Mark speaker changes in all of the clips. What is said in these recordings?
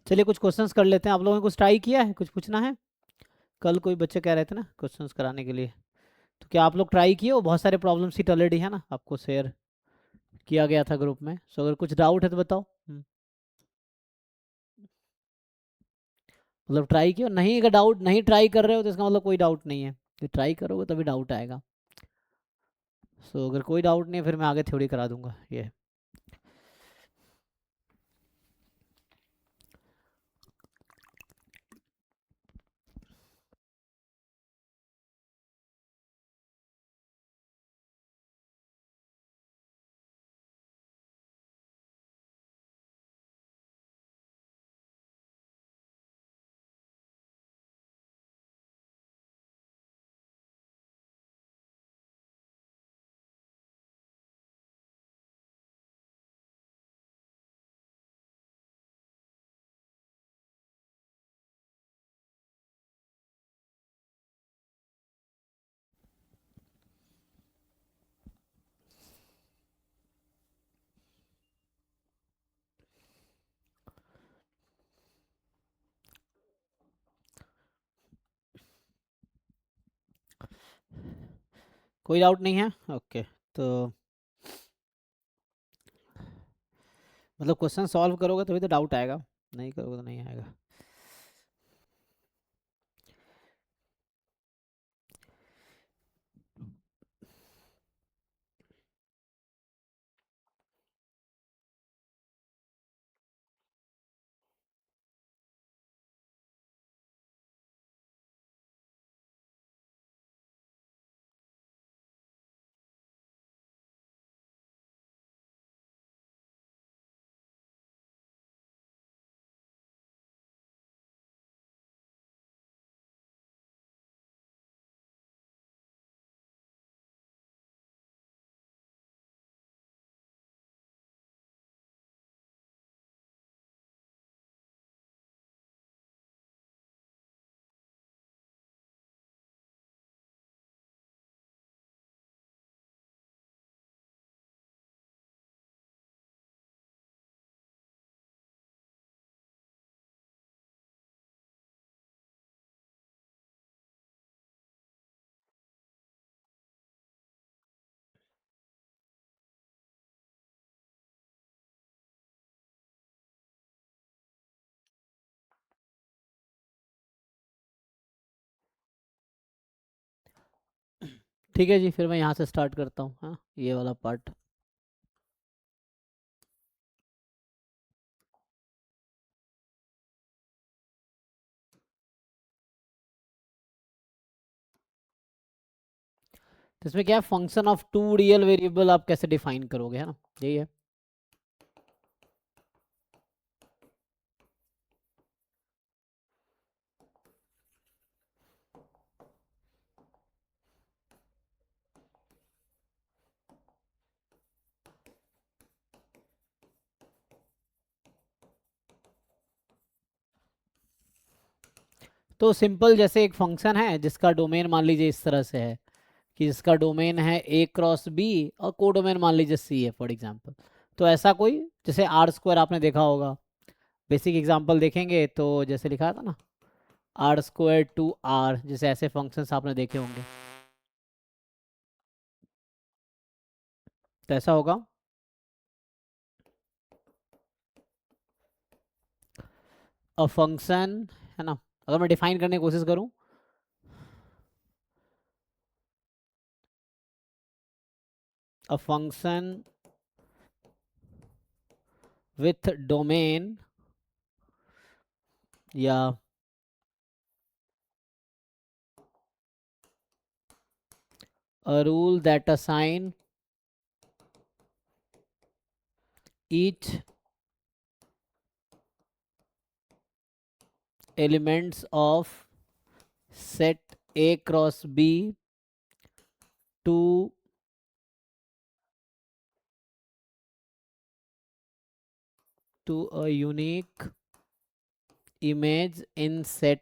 Speaker 1: चलिए कुछ क्वेश्चंस कर लेते हैं। आप लोगों ने कुछ ट्राई किया है, कुछ पूछना है? कल कोई बच्चे कह रहे थे ना क्वेश्चंस कराने के लिए, तो क्या आप लोग ट्राई किए हो? बहुत सारे प्रॉब्लम सीट ऑलरेडी है ना, आपको शेयर किया गया था ग्रुप में। सो अगर कुछ डाउट है तो बताओ। मतलब ट्राई किया नहीं? अगर डाउट नहीं ट्राई कर रहे हो तो इसका मतलब कोई डाउट नहीं है। ट्राई करोगे तभी डाउट आएगा। सो अगर कोई डाउट नहीं है फिर मैं आगे थ्योरी करा दूंगा ये। कोई डाउट नहीं है? ओके। तो मतलब क्वेश्चन सॉल्व करोगे तभी तो डाउट आएगा, नहीं करोगे तो नहीं आएगा। ठीक है जी, फिर मैं यहाँ से स्टार्ट करता हूँ। हाँ, ये वाला पार्ट। तो इसमें क्या है, function of two real variable आप कैसे डिफाइन करोगे, है ना, यही है। तो सिंपल, जैसे एक फंक्शन है जिसका डोमेन मान लीजिए इस तरह से है कि जिसका डोमेन है ए क्रॉस बी और कोडोमेन मान लीजिए सी है फॉर एग्जांपल। तो ऐसा कोई, जैसे आर स्क्वायर आपने देखा होगा, बेसिक एग्जांपल देखेंगे तो जैसे लिखा था ना, आर स्क्वायर टू आर, जैसे ऐसे फंक्शंस आपने देखे होंगे। तो ऐसा होगा अ फंक्शन, है ना। अगर मैं डिफाइन करने की कोशिश करूं, अ फंक्शन विथ डोमेन या a rule that assign each elements of set A cross B to a unique image in set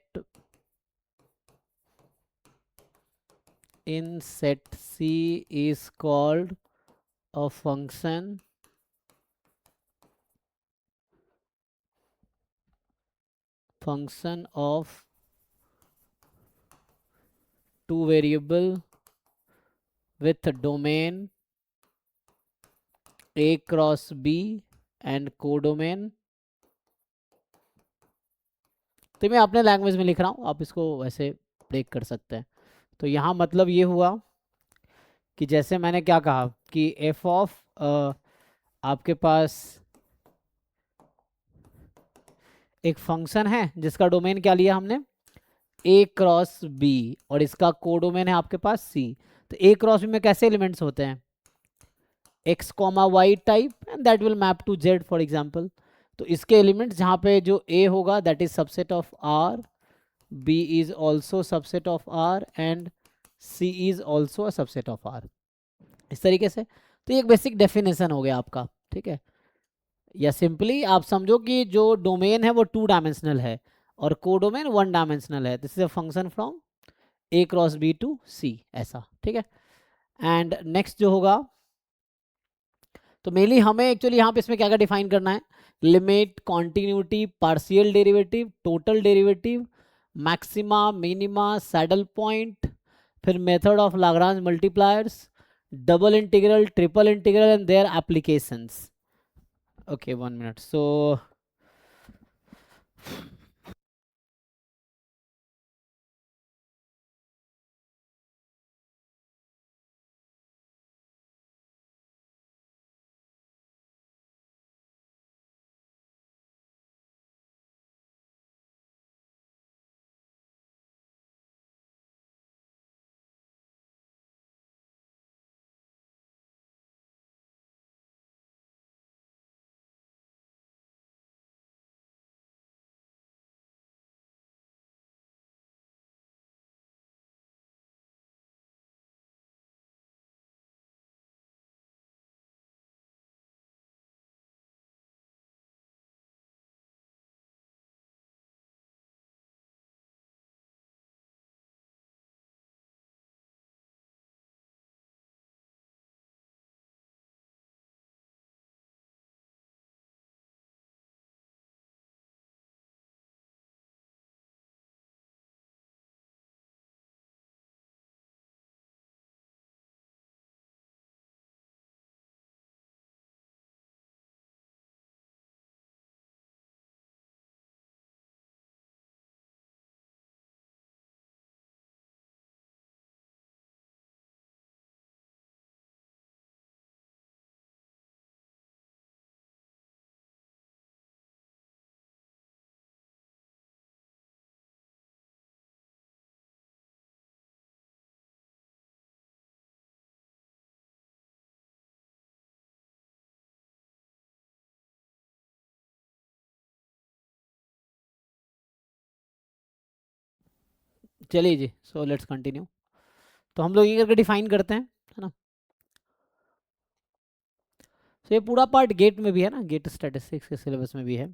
Speaker 1: C is called a function function of two variable with domain a cross b and codomain। तो मैं अपने language में लिख रहा हूँ, आप इसको वैसे ब्रेक कर सकते हैं। तो यहाँ मतलब ये हुआ कि जैसे मैंने क्या कहा कि एफ ऑफ आपके पास एक फंक्शन है जिसका डोमेन क्या लिया हमने, ए क्रॉस बी, और इसका कोडोमेन है आपके पास सी। तो ए क्रॉस बी में कैसे एलिमेंट्स होते हैं, X comma Y type and that will map to Z for example. तो इसके एलिमेंट्स जहाँ पे जो ए होगा that is subset of R, B is also subset of R and C is also a subset of R, इस तरीके से। तो ये एक बेसिक डेफिनेशन हो गया आपका, ठीक है। या सिंपली आप समझो कि जो डोमेन है वो 2 डायमेंशनल है और कोडोमेन 1 डायमेंशनल है। This is a function from A cross B to C, ऐसा, ठीक है। एंड नेक्स्ट जो होगा, तो मेनली हमें एक्चुअली यहाँ पे इसमें क्या क्या डिफाइन करना है, limit, continuity, partial derivative, total derivative, maxima, minima, saddle point, फिर method of Lagrange multipliers, double integral, triple integral and their applications. Okay 1 minute. So चलिए जी, सो लेट्स कंटिन्यू। तो हम लोग ये करके डिफाइन करते हैं, है ना। तो ये पूरा पार्ट गेट में भी है ना, गेट स्टैटिस्टिक्स के सिलेबस में भी है।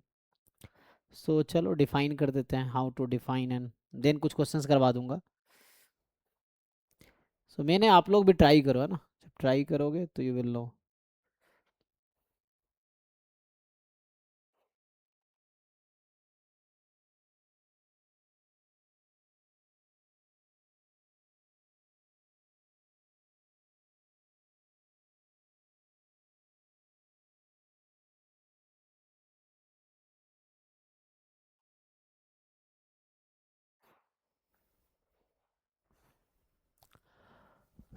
Speaker 1: सो चलो डिफाइन कर देते हैं, how to define, and then कुछ क्वेश्चंस करवा दूंगा। सो मैंने आप लोग भी ट्राई करो, है ना, जब ट्राई करोगे तो यू विल नो।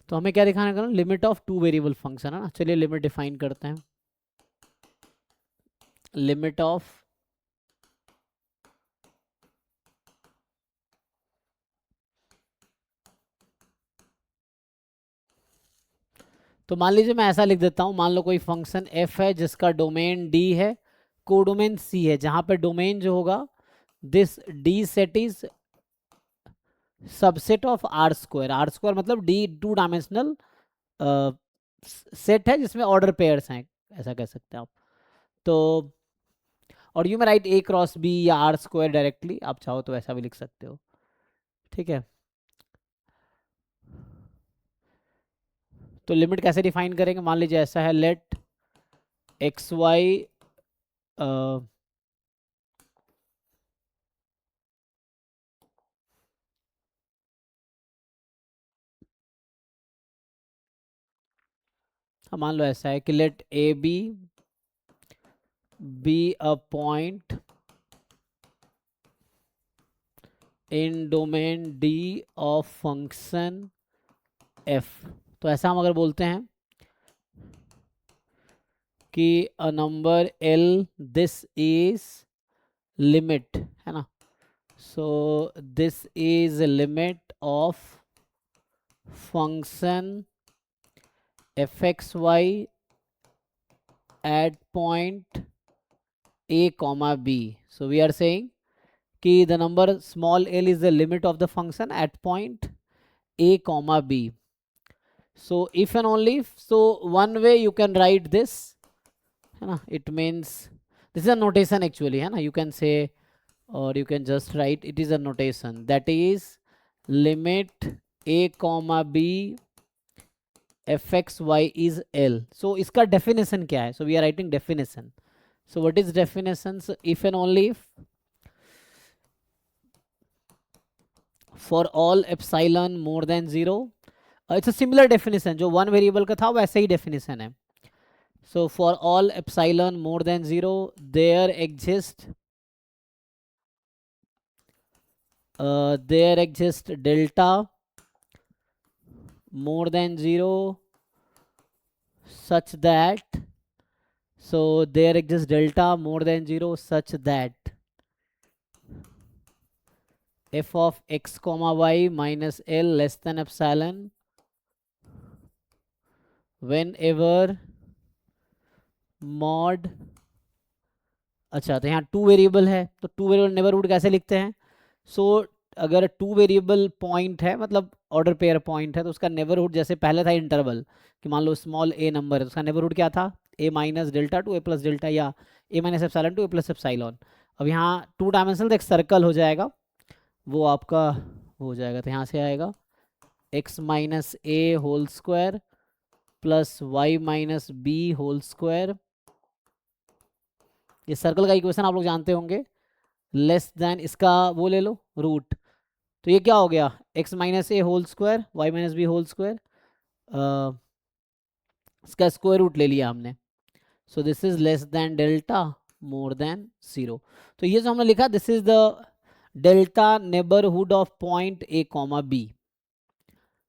Speaker 1: तो हमें क्या दिखाना है, limit of two variable function, है ना। चलिए लिमिट डिफाइन करते हैं। लिमिट ऑफ तो मान लीजिए मैं ऐसा लिख देता हूं, मान लो कोई फंक्शन f है जिसका डोमेन d है, कोडोमेन c है, जहां पे डोमेन जो होगा this d set is subset of R square. R square मतलब d 2 डायमेंशनल सेट है जिसमें ऑर्डर पेयर्स हैं, ऐसा कह सकते हैं आप। तो और यू में राइट a क्रॉस b या आर स्क्वायर डायरेक्टली, आप चाहो तो ऐसा भी लिख सकते हो, ठीक है। तो लिमिट कैसे डिफाइन करेंगे, मान लीजिए ऐसा है, लेट एक्स वाई मान लो ऐसा है कि let A B a point in domain D of function F. तो ऐसा हम अगर बोलते हैं कि a number L this is limit, है ना, so this is limit of function F x Y at point a comma b. So we are saying कि the number small l is the limit of the function at point a comma b. So if and only if, so one way you can write this, है ना, it means this is a notation actually, है ना, you can say or you can just write it is a notation that is limit a comma b fx y is l. So इसका definition क्या है? So we are writing definition. So what is definition? So if and only if for all epsilon more than 0, it's a similar definition जो one variable का था वैसे ही definition है. So for all epsilon more than 0 there exists delta more than 0 such that, so there exists delta more than 0 such that f of x comma y minus l less than epsilon whenever mod, अच्छा तो यहाँ two variable है तो two variable neighbourhood कैसे लिखते हैं? सो अगर two variable point है मतलब ऑर्डर पेयर पॉइंट है तो उसका नेबरहुड जैसे पहले था इंटरवल कि मान लो स्मॉल ए नंबर है तो उसका नेबरहुड क्या था? A minus delta to a plus delta या a minus epsilon to a plus epsilon. अब यहाँ टू डायमेंशनल एक सर्कल हो जाएगा, वो आपका हो जाएगा तो यहाँ से आएगा एक्स माइनस ए whole square plus y minus B whole square. ये सर्कल का इक्वेशन आप लोग जानते होंगे, लेस देन इसका वो ले लो रूट. तो ये क्या हो गया? एक्स माइनस ए whole square Y minus B whole square, इसका स्क्वायर रूट ले लिया हमने. So this is less than delta more than 0. तो ये जो हमने लिखा this is the delta neighbourhood of point a comma b.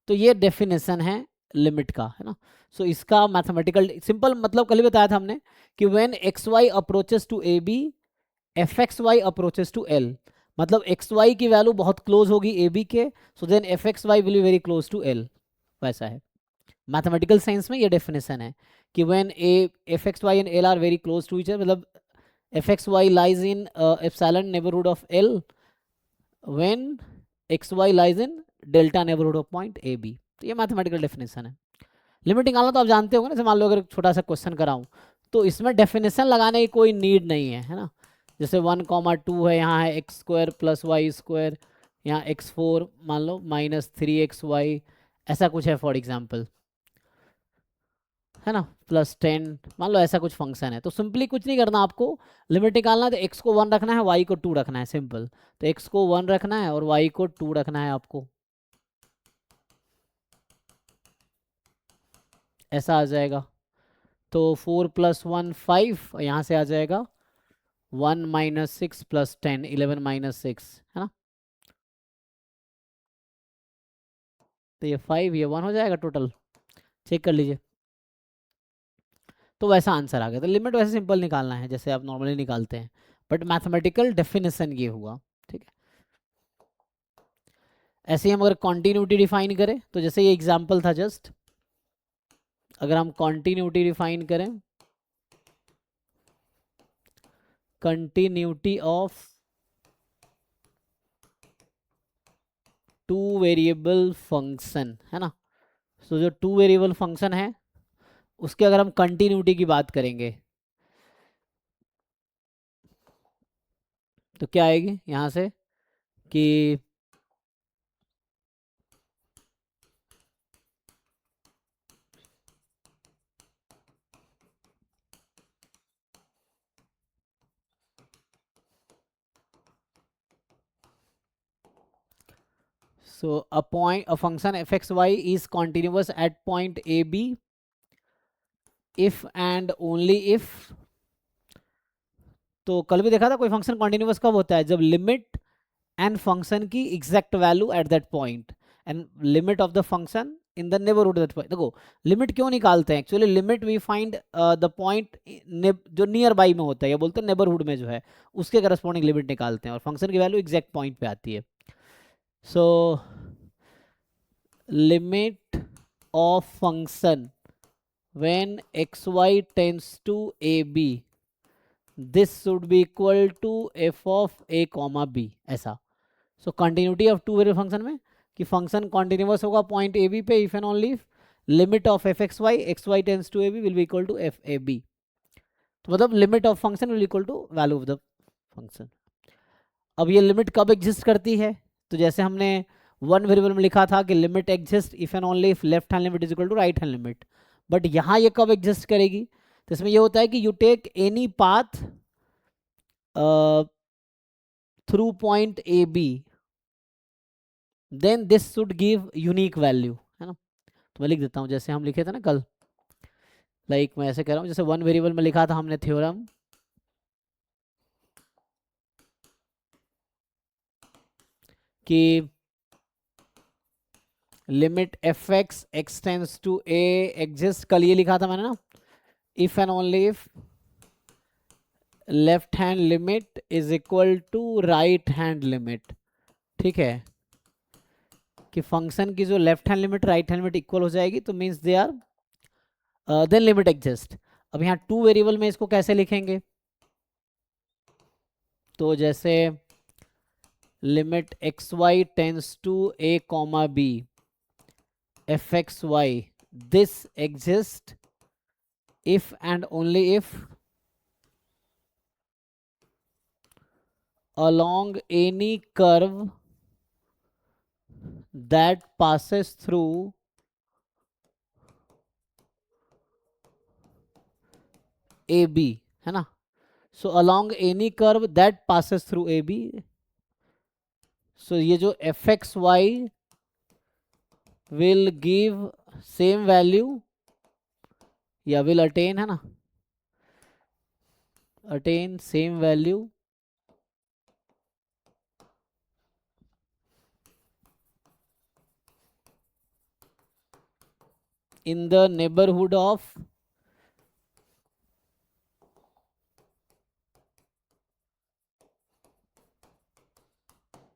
Speaker 1: तो ये डेफिनेशन है लिमिट का, है ना. सो इसका मैथमेटिकल सिंपल मतलब कल ही बताया था हमने कि when x y approaches to a b F x y approaches to l, मतलब एक्स वाई की वैल्यू बहुत क्लोज होगी ए बी के, so then f x y will be very close to l. वैसा है मैथमेटिकल साइंस में ये definition है कि when a f x y and l are very close to each other, मतलब f x Y lies in epsilon neighbourhood of L when x Y lies in delta neighbourhood of point A B. तो ये mathematical definition है. Limit निकालना तो आप जानते होंगे ना. मान लो अगर छोटा सा क्वेश्चन कराऊं तो इसमें डेफिनेशन लगाने की कोई नीड नहीं है ना. जैसे 1,2 है, यहाँ है x square plus Y square, यहाँ x4 मान लो माइनस 3xy, ऐसा कुछ है फॉर एग्जांपल, है ना, प्लस 10 मान लो ऐसा कुछ फंक्शन है. तो सिंपली कुछ नहीं करना आपको, लिमिट निकालना तो x को 1 रखना है y को 2 रखना है, सिंपल. तो x को 1 रखना है और y को 2 रखना है आपको, ऐसा आ जाएगा. तो 4 + 1 5, यहाँ से आ जाएगा 1 - 6 + 10 11 - 6, है ना. तो ये 5 ये 1 हो जाएगा टोटल, चेक कर लीजिए. तो वैसा आंसर आ गया. तो लिमिट वैसे सिंपल निकालना है जैसे आप नॉर्मली निकालते हैं, बट मैथमेटिकल डेफिनेशन ये हुआ, ठीक है. ऐसे ही हम अगर कॉन्टिन्यूटी डिफाइन करें तो जैसे ये एग्जाम्पल था जस्ट, अगर हम कॉन्टिन्यूटी डिफाइन करें, continuity of two variable function, है ना. तो जो टू वेरिएबल फंक्शन है उसके अगर हम कंटिन्यूटी की बात करेंगे तो क्या आएगी यहाँ से कि so a function f(x, y) is continuous at point a b if and only if, तो कल भी देखा था कोई फंक्शन कॉन्टिन्यूअस कब होता है, जब लिमिट एंड फंक्शन की exact value at that point and limit of the function in the neighbourhood that point. देखो लिमिट क्यों निकालते हैं, actually limit we find the point जो नियर बाई में होता है, या बोलते हैं नेबरहुड में जो है उसके करस्पॉन्डिंग लिमिट निकालते हैं, और फंक्शन की वैल्यू एग्जैक्ट पॉइंट पे आती है। So limit of function when xy tends to ab, this should be equal to f of a comma b, ऐसा। So continuity of two variable function में कि फंक्शन कॉन्टिन्यूअस होगा point ए b पे, if and only if limit of F x Y tends to a b will be equal to f a B. तो मतलब limit of function will equal to value of the function. अब ये limit कब exist करती है, तो जैसे हमने वन वेरिएबल में लिखा था कि limit exist if and only if left hand limit is equal to right hand limit, but यहाँ ये कब एग्जिस्ट करेगी, तो इसमें ये होता है कि you take any path through point A B, then this should give unique value, है ना। तो मैं लिख देता हूँ जैसे हम लिखे थे ना कल, मैं ऐसे कह रहा हूँ, जैसे वन वेरिएबल में लिखा था हमने थ्योरम कि limit F x X tends to A exist, कल ये लिखा था मैंने ना, if and only if left hand limit is equal to right hand limit, ठीक है, कि फंक्शन की जो left hand limit right hand limit equal हो जाएगी, तो means they are then limit exist. अब यहाँ टू वेरिएबल में इसको कैसे लिखेंगे, तो जैसे limit x Y tends to A comma B F x Y, this exist if and only if along any curve that passes through AB, है ना। so along any curve that passes through AB, so ये जो fxy will give same value या will attain, है ना, attain same value in the neighborhood of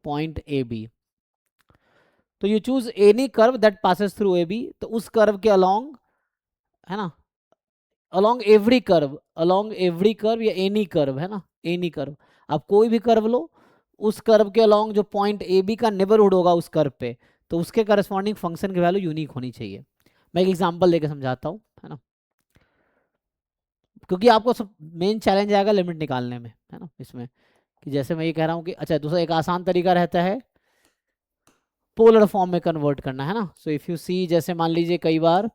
Speaker 1: point AB। तो you choose any curve that passes through A B, तो उस curve के along, है ना, अलोंग एवरी कर्व या एनी कर्व, है ना, एनी कर्व, आप कोई भी कर्व लो, उस कर्व के अलोंग जो पॉइंट ए बी का नेबरहुड होगा उस कर्व पे, तो उसके करस्पॉन्डिंग फंक्शन की वैल्यू यूनिक होनी चाहिए। मैं एक एग्जांपल देकर समझाता हूँ, है ना, क्योंकि आपको सब मेन चैलेंज आएगा लिमिट निकालने में, है ना, इसमें कि जैसे मैं ये कह रहा हूँ कि अच्छा दूसरा एक आसान तरीका रहता है पोलर फॉर्म में कन्वर्ट करना, है ना। सो इफ़ यू सी, जैसे मान लीजिए कई बार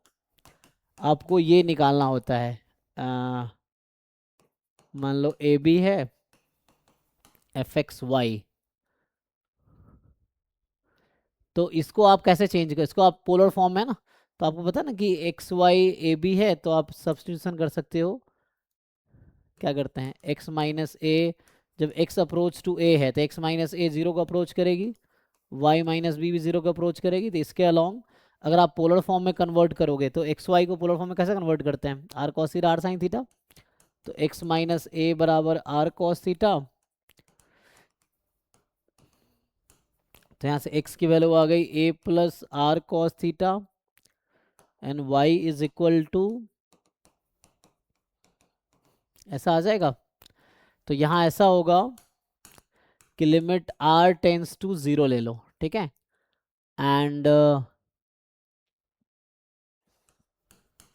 Speaker 1: आपको ये निकालना होता है, मान लो ए बी है एफ एक्स वाई, तो इसको आप कैसे चेंज कर, इसको आप पोलर फॉर्म में, है ना, तो आपको पता है ना कि एक्स वाई ए बी है, तो आप सब्सटीट्यूशन कर सकते हो, क्या करते हैं x माइनस ए, जब x अप्रोच टू a है तो x माइनस ए जीरो को अप्रोच करेगी, y माइनस बी भी जीरो को अप्रोच करेगी, तो इसके अलोंग अगर आप पोलर फॉर्म में कन्वर्ट करोगे तो एक्स वाई को पोलर फॉर्म में कैसे कन्वर्ट करते हैं, R cos theta are sine theta, तो x माइनस ए बराबर आर कॉस थीटा, तो यहाँ से x की वैल्यू आ गई a plus are cos theta and y is equal to, ऐसा आ जाएगा। तो यहाँ ऐसा होगा कि लिमिट r टेंस टू 0 ले लो, ठीक है, एंड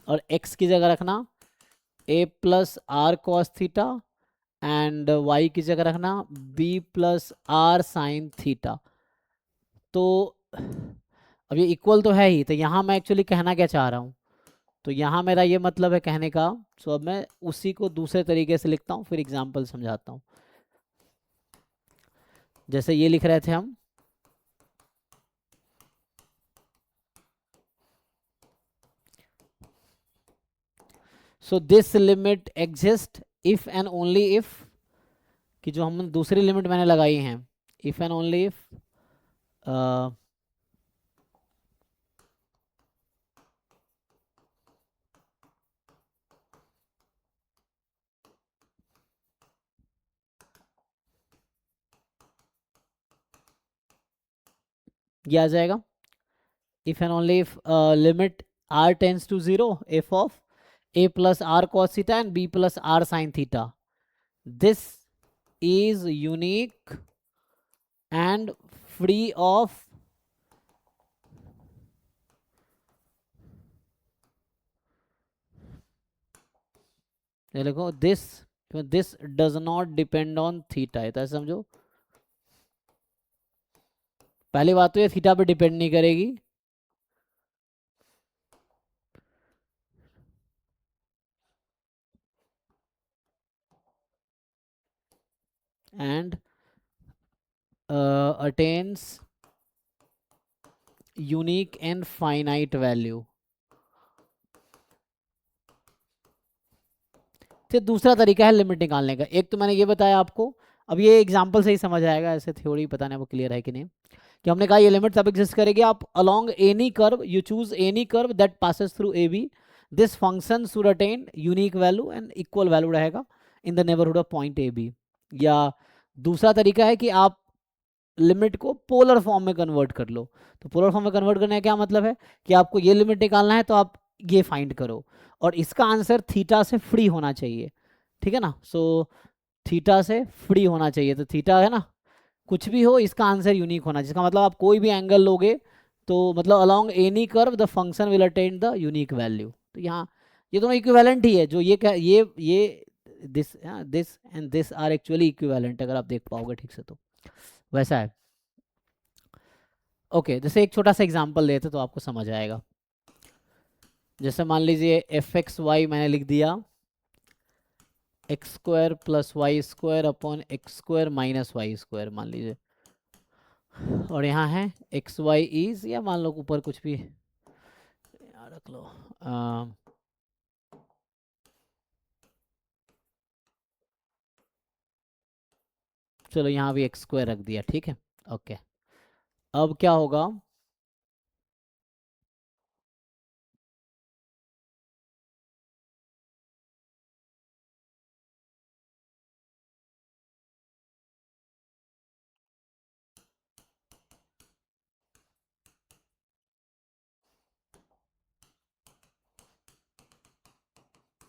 Speaker 1: और x की जगह रखना a plus are cos theta and y की जगह रखना b plus are sine theta. तो अब ये इक्वल तो है ही, तो यहाँ मैं एक्चुअली कहना क्या चाह रहा हूँ, तो यहाँ मेरा ये मतलब है कहने का, सो अब मैं उसी को दूसरे तरीके से लिखता हूँ, फिर एग्जाम्पल समझाता हूँ। जैसे ये लिख रहे थे हम, so this limit exist if and only if, कि जो हम दूसरी लिमिट मैंने लगाई है, इफ एंड ओनली इफ ये आ जाएगा, if and only if limit r tends to 0 f of a plus r cos theta and b plus r sin theta, this is unique and free of ये लिखो this does not depend on theta, है तो ऐसे समझो, पहली बात तो ये थीटा पे डिपेंड नहीं करेगी, and attains unique and finite value। तो दूसरा तरीका है लिमिट निकालने का, एक तो मैंने ये बताया आपको, अब ये एग्जांपल से ही समझ आएगा, ऐसे थ्योरी पता नहीं वो क्लियर है कि नहीं, कि हमने कहा ये लिमिट तब एग्जिस्ट करेगी आप along any curve, you choose any curve that passes through A b, this function should attain unique value and equal value रहेगा in the neighbourhood of point A b. या दूसरा तरीका है कि आप लिमिट को पोलर फॉर्म में convert कर लो। तो पोलर फॉर्म में कन्वर्ट करने का क्या मतलब है कि आपको ये लिमिट निकालना है तो आप ये फाइंड करो, और इसका आंसर थीटा से फ्री होना चाहिए, ठीक है ना। सो थीटा से फ्री होना चाहिए, तो थीटा है ना, कुछ भी हो इसका आंसर यूनिक होना, जिसका मतलब आप कोई भी एंगल लोगे तो मतलब along any curve the function will attain the unique value. तो यहाँ ये दोनों इक्विवेलेंट ही है, जो ये this this and this are actually equivalent, अगर आप देख पाओगे ठीक से तो वैसा है। ओके जैसे एक छोटा सा एग्जांपल लेते तो आपको समझ आएगा, जैसे मान लीजिए एफ एक्स वाई मैंने लिख दिया X square plus Y square upon x square minus Y square मान लीजिए, और यहाँ है एक्स वाई इज, या मान लो ऊपर कुछ भी रख लो, चलो यहाँ भी एक्स स्क्वायर रख दिया, ठीक है। ओके अब क्या होगा,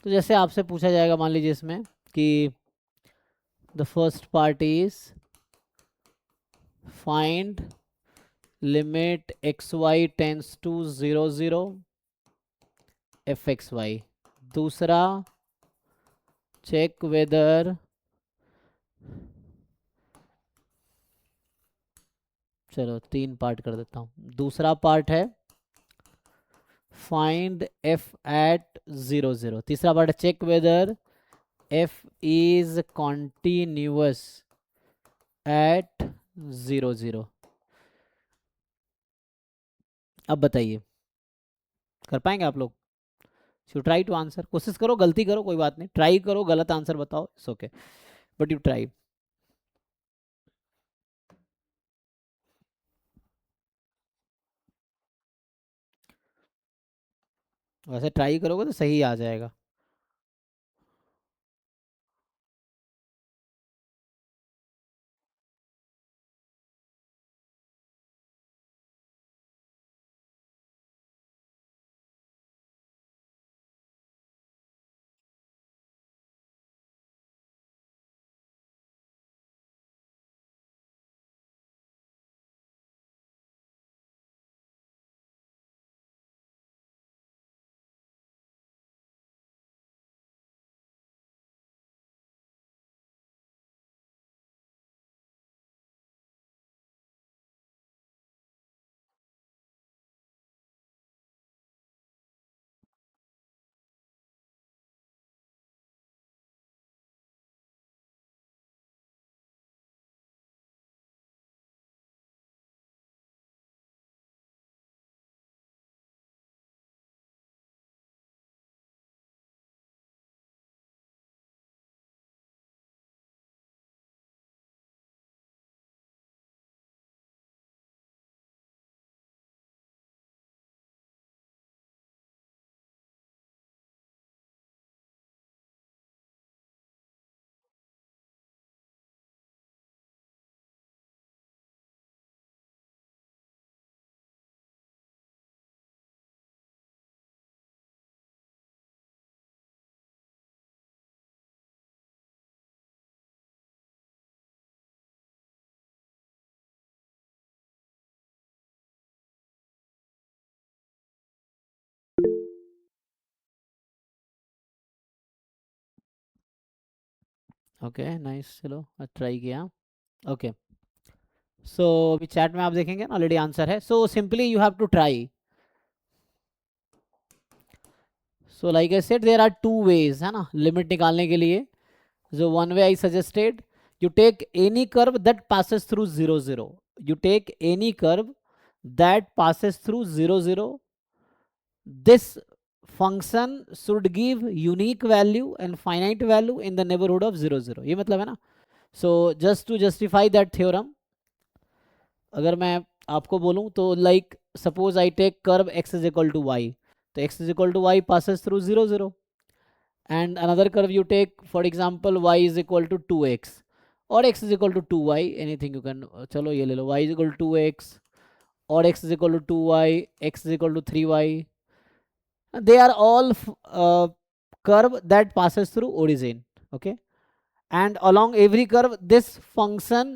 Speaker 1: तो जैसे आपसे पूछा जाएगा मान लीजिए इसमें कि the first part is find limit x Y tends to 0 0 F x Y, दूसरा चेक वेदर, चलो 3 पार्ट कर देता हूँ, दूसरा पार्ट है फाइंड एफ एट 0 0, तीसरा पार्ट है check whether F is continuous at 0 0। अब बताइए कर पाएंगे आप लोग, यू ट्राई टू आंसर, कोशिश करो, गलती करो कोई बात नहीं, ट्राई करो, गलत आंसर बताओ it's okay, but you try. वैसे ट्राई करोगे तो सही आ जाएगा। ओके नाइस, चलो ट्राई किया। ओके सो अभी चैट में आप देखेंगे ना ऑलरेडी आंसर है। So simply you have to try. So like I said there are two ways, है ना, लिमिट निकालने के लिए। So one way I suggested, you take any curve that passes through 0 0. You take any curve that passes through 0 0. This function should give unique value and finite value in the neighborhood of 0 0. ये मतलब है ना. So just to justify that theorem, अगर मैं आपको बोलूं तो like suppose I take curve x is equal to y, तो x is equal to y passes through 0 0. And another curve you take, for example, y is equal to 2x or x is equal to 2y, anything you can, chalo ye le lo, y is equal to 2x or x is equal to 2y, x is equal to 3y. They are all curve that passes through origin, okay? And along every curve this function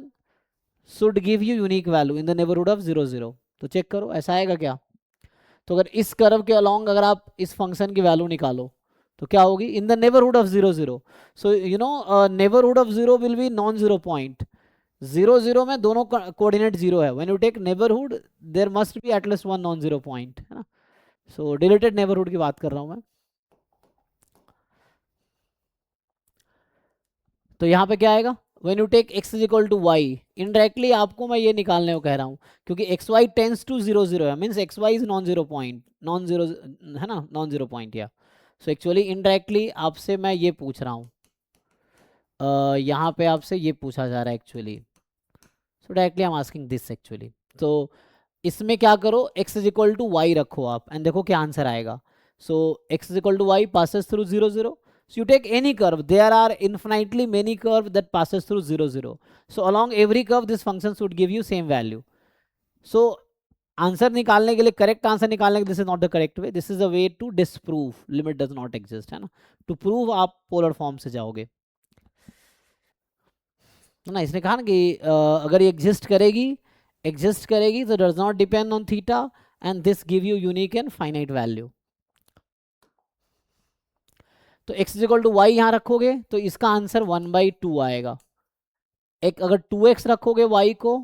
Speaker 1: should give you unique value in the neighborhood of 0 0. तो check करो ऐसा आएगा क्या? तो अगर इस curve के along अगर आप इस फंक्शन की वैल्यू निकालो तो क्या होगी? In the neighbourhood of 0 0. So you know neighbourhood of 0 will be non zero point. 0 0 में दोनों कोऑर्डिनेट 0 है. When you take neighbourhood there must be at least one non zero point, है ना. सो डिलीटेड नेबरहुड की बात कर रहा हूं मैं. तो यहाँ पे क्या आएगा? When you take x is equal to y, indirectly आपको मैं ये निकालने को कह रहा हूँ क्योंकि xy वाई टेंस टू 0 0 है, means xy is non zero point, non zero, है ना, नॉन जीरो पॉइंट. या सो एक्चुअली इनडायरेक्टली आपसे मैं ये पूछ रहा हूँ, यहाँ पे आपसे ये पूछा जा रहा है actually. So directly I am asking this actually. तो इसमें क्या करो, x is equal to Y रखो आप एंड देखो क्या आंसर आएगा. So x is equal to Y passes through 0 0. So you take any curve, there are infinitely many curves that passes through 0 0. So along every curve this function should give you same value. So answer निकालने के लिए, correct answer निकालने के लिए, this is not the correct way, this is a way to disprove limit does not exist, है ना. To prove आप polar form से जाओगे ना. इसने कहा ना कि अगर ये एग्जिस्ट करेगी तो does not depend on theta and this give you unique and finite value. तो x is equal to Y यहाँ रखोगे तो इसका आंसर 1/2 आएगा. एक अगर 2x रखोगे y को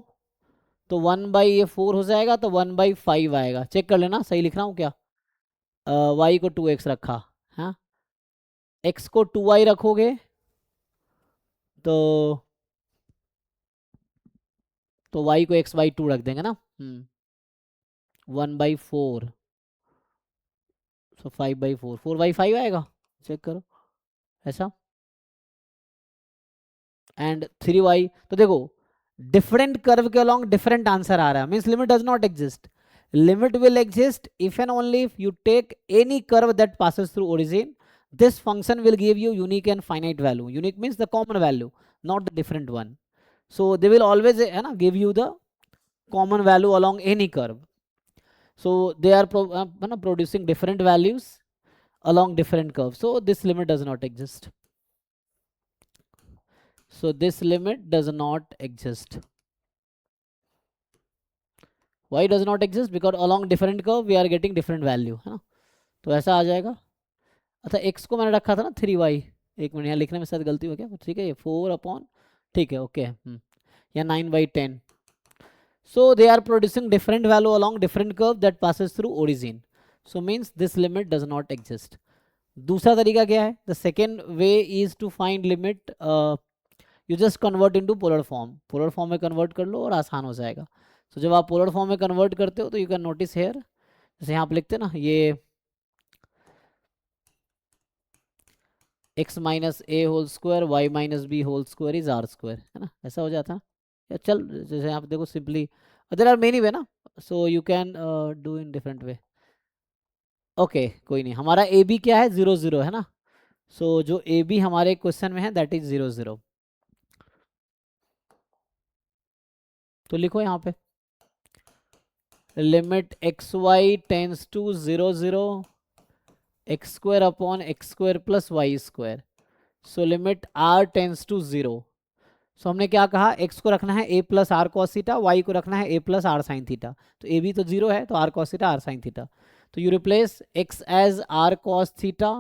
Speaker 1: तो 1/4 हो जाएगा, तो 1/5 आएगा. चेक कर लेना सही लिख रहा हूँ क्या. y को 2x रखा, हाँ, x को 2y रखोगे तो y को x/2 रख देंगे ना. 1/4, सो 5/4, 4/5 आएगा. चेक करो ऐसा. एंड 3y, तो देखो डिफरेंट कर्व के अलॉन्ग डिफरेंट आंसर आ रहा है, means limit does not exist. Limit will exist if and only if you take any curve that passes through origin. This function will give you unique and finite value. Unique means the common value, not the different one. So they will always give you the common value along any curve. So they are producing different values along different curves. So this limit does not exist. So this limit does not exist. Why does not exist? Because along different curve we are getting different value, है ना. तो ऐसा आ जाएगा. अच्छा x को मैंने रखा था ना 3y, एक मिनट यहाँ लिखने में शायद गलती हो गया, ठीक है, ये 4/, ठीक है, ओके, या 9/10. So they are producing different value along different curve that passes through origin. So means this limit does not exist. दूसरा तरीका क्या है? The second way is to find limit. You just convert into polar form. polar form में convert कर लो और आसान हो जाएगा. So जब आप polar form में convert करते हो तो you can notice here, जैसे यहाँ आप लिखते हैं ना, ये x minus A whole square Y minus B whole square is R square, है ना, ऐसा हो जाता है. या चल जैसे आप देखो simply, there are many way ना, so you can do in different way. Okay कोई नहीं, हमारा ए बी क्या है? 0 0, है ना. सो जो ए बी हमारे क्वेश्चन में है दैट इज 0 0. तो लिखो यहाँ पे limit x Y tends to 0 0 x square upon x square plus Y square. So limit r tends to 0. So हमने क्या कहा, x को रखना है a plus are cos theta, y को रखना है a plus are sine theta. तो a भी तो 0 है, तो r cos theta are sine theta. तो you replace x as r cos theta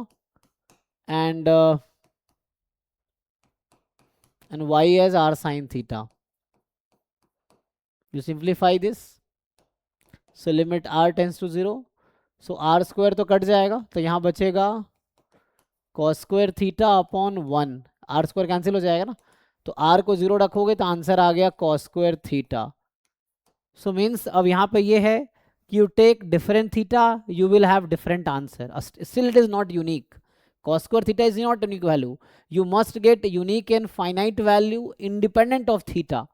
Speaker 1: and and y as r sin theta. You simplify this, so limit r tends to 0, so r square तो cut जाएगा, तो यहाँ बचेगा cos square theta upon 1, r square cancel हो जाएगा ना, तो r को 0 रखोगे तो आंसर आ गया cos square theta. So means अब यहाँ पे ये है कि you take different theta, you will have different answer. Still it is not unique. Cos square theta is not unique value. You must get unique and finite value independent of theta.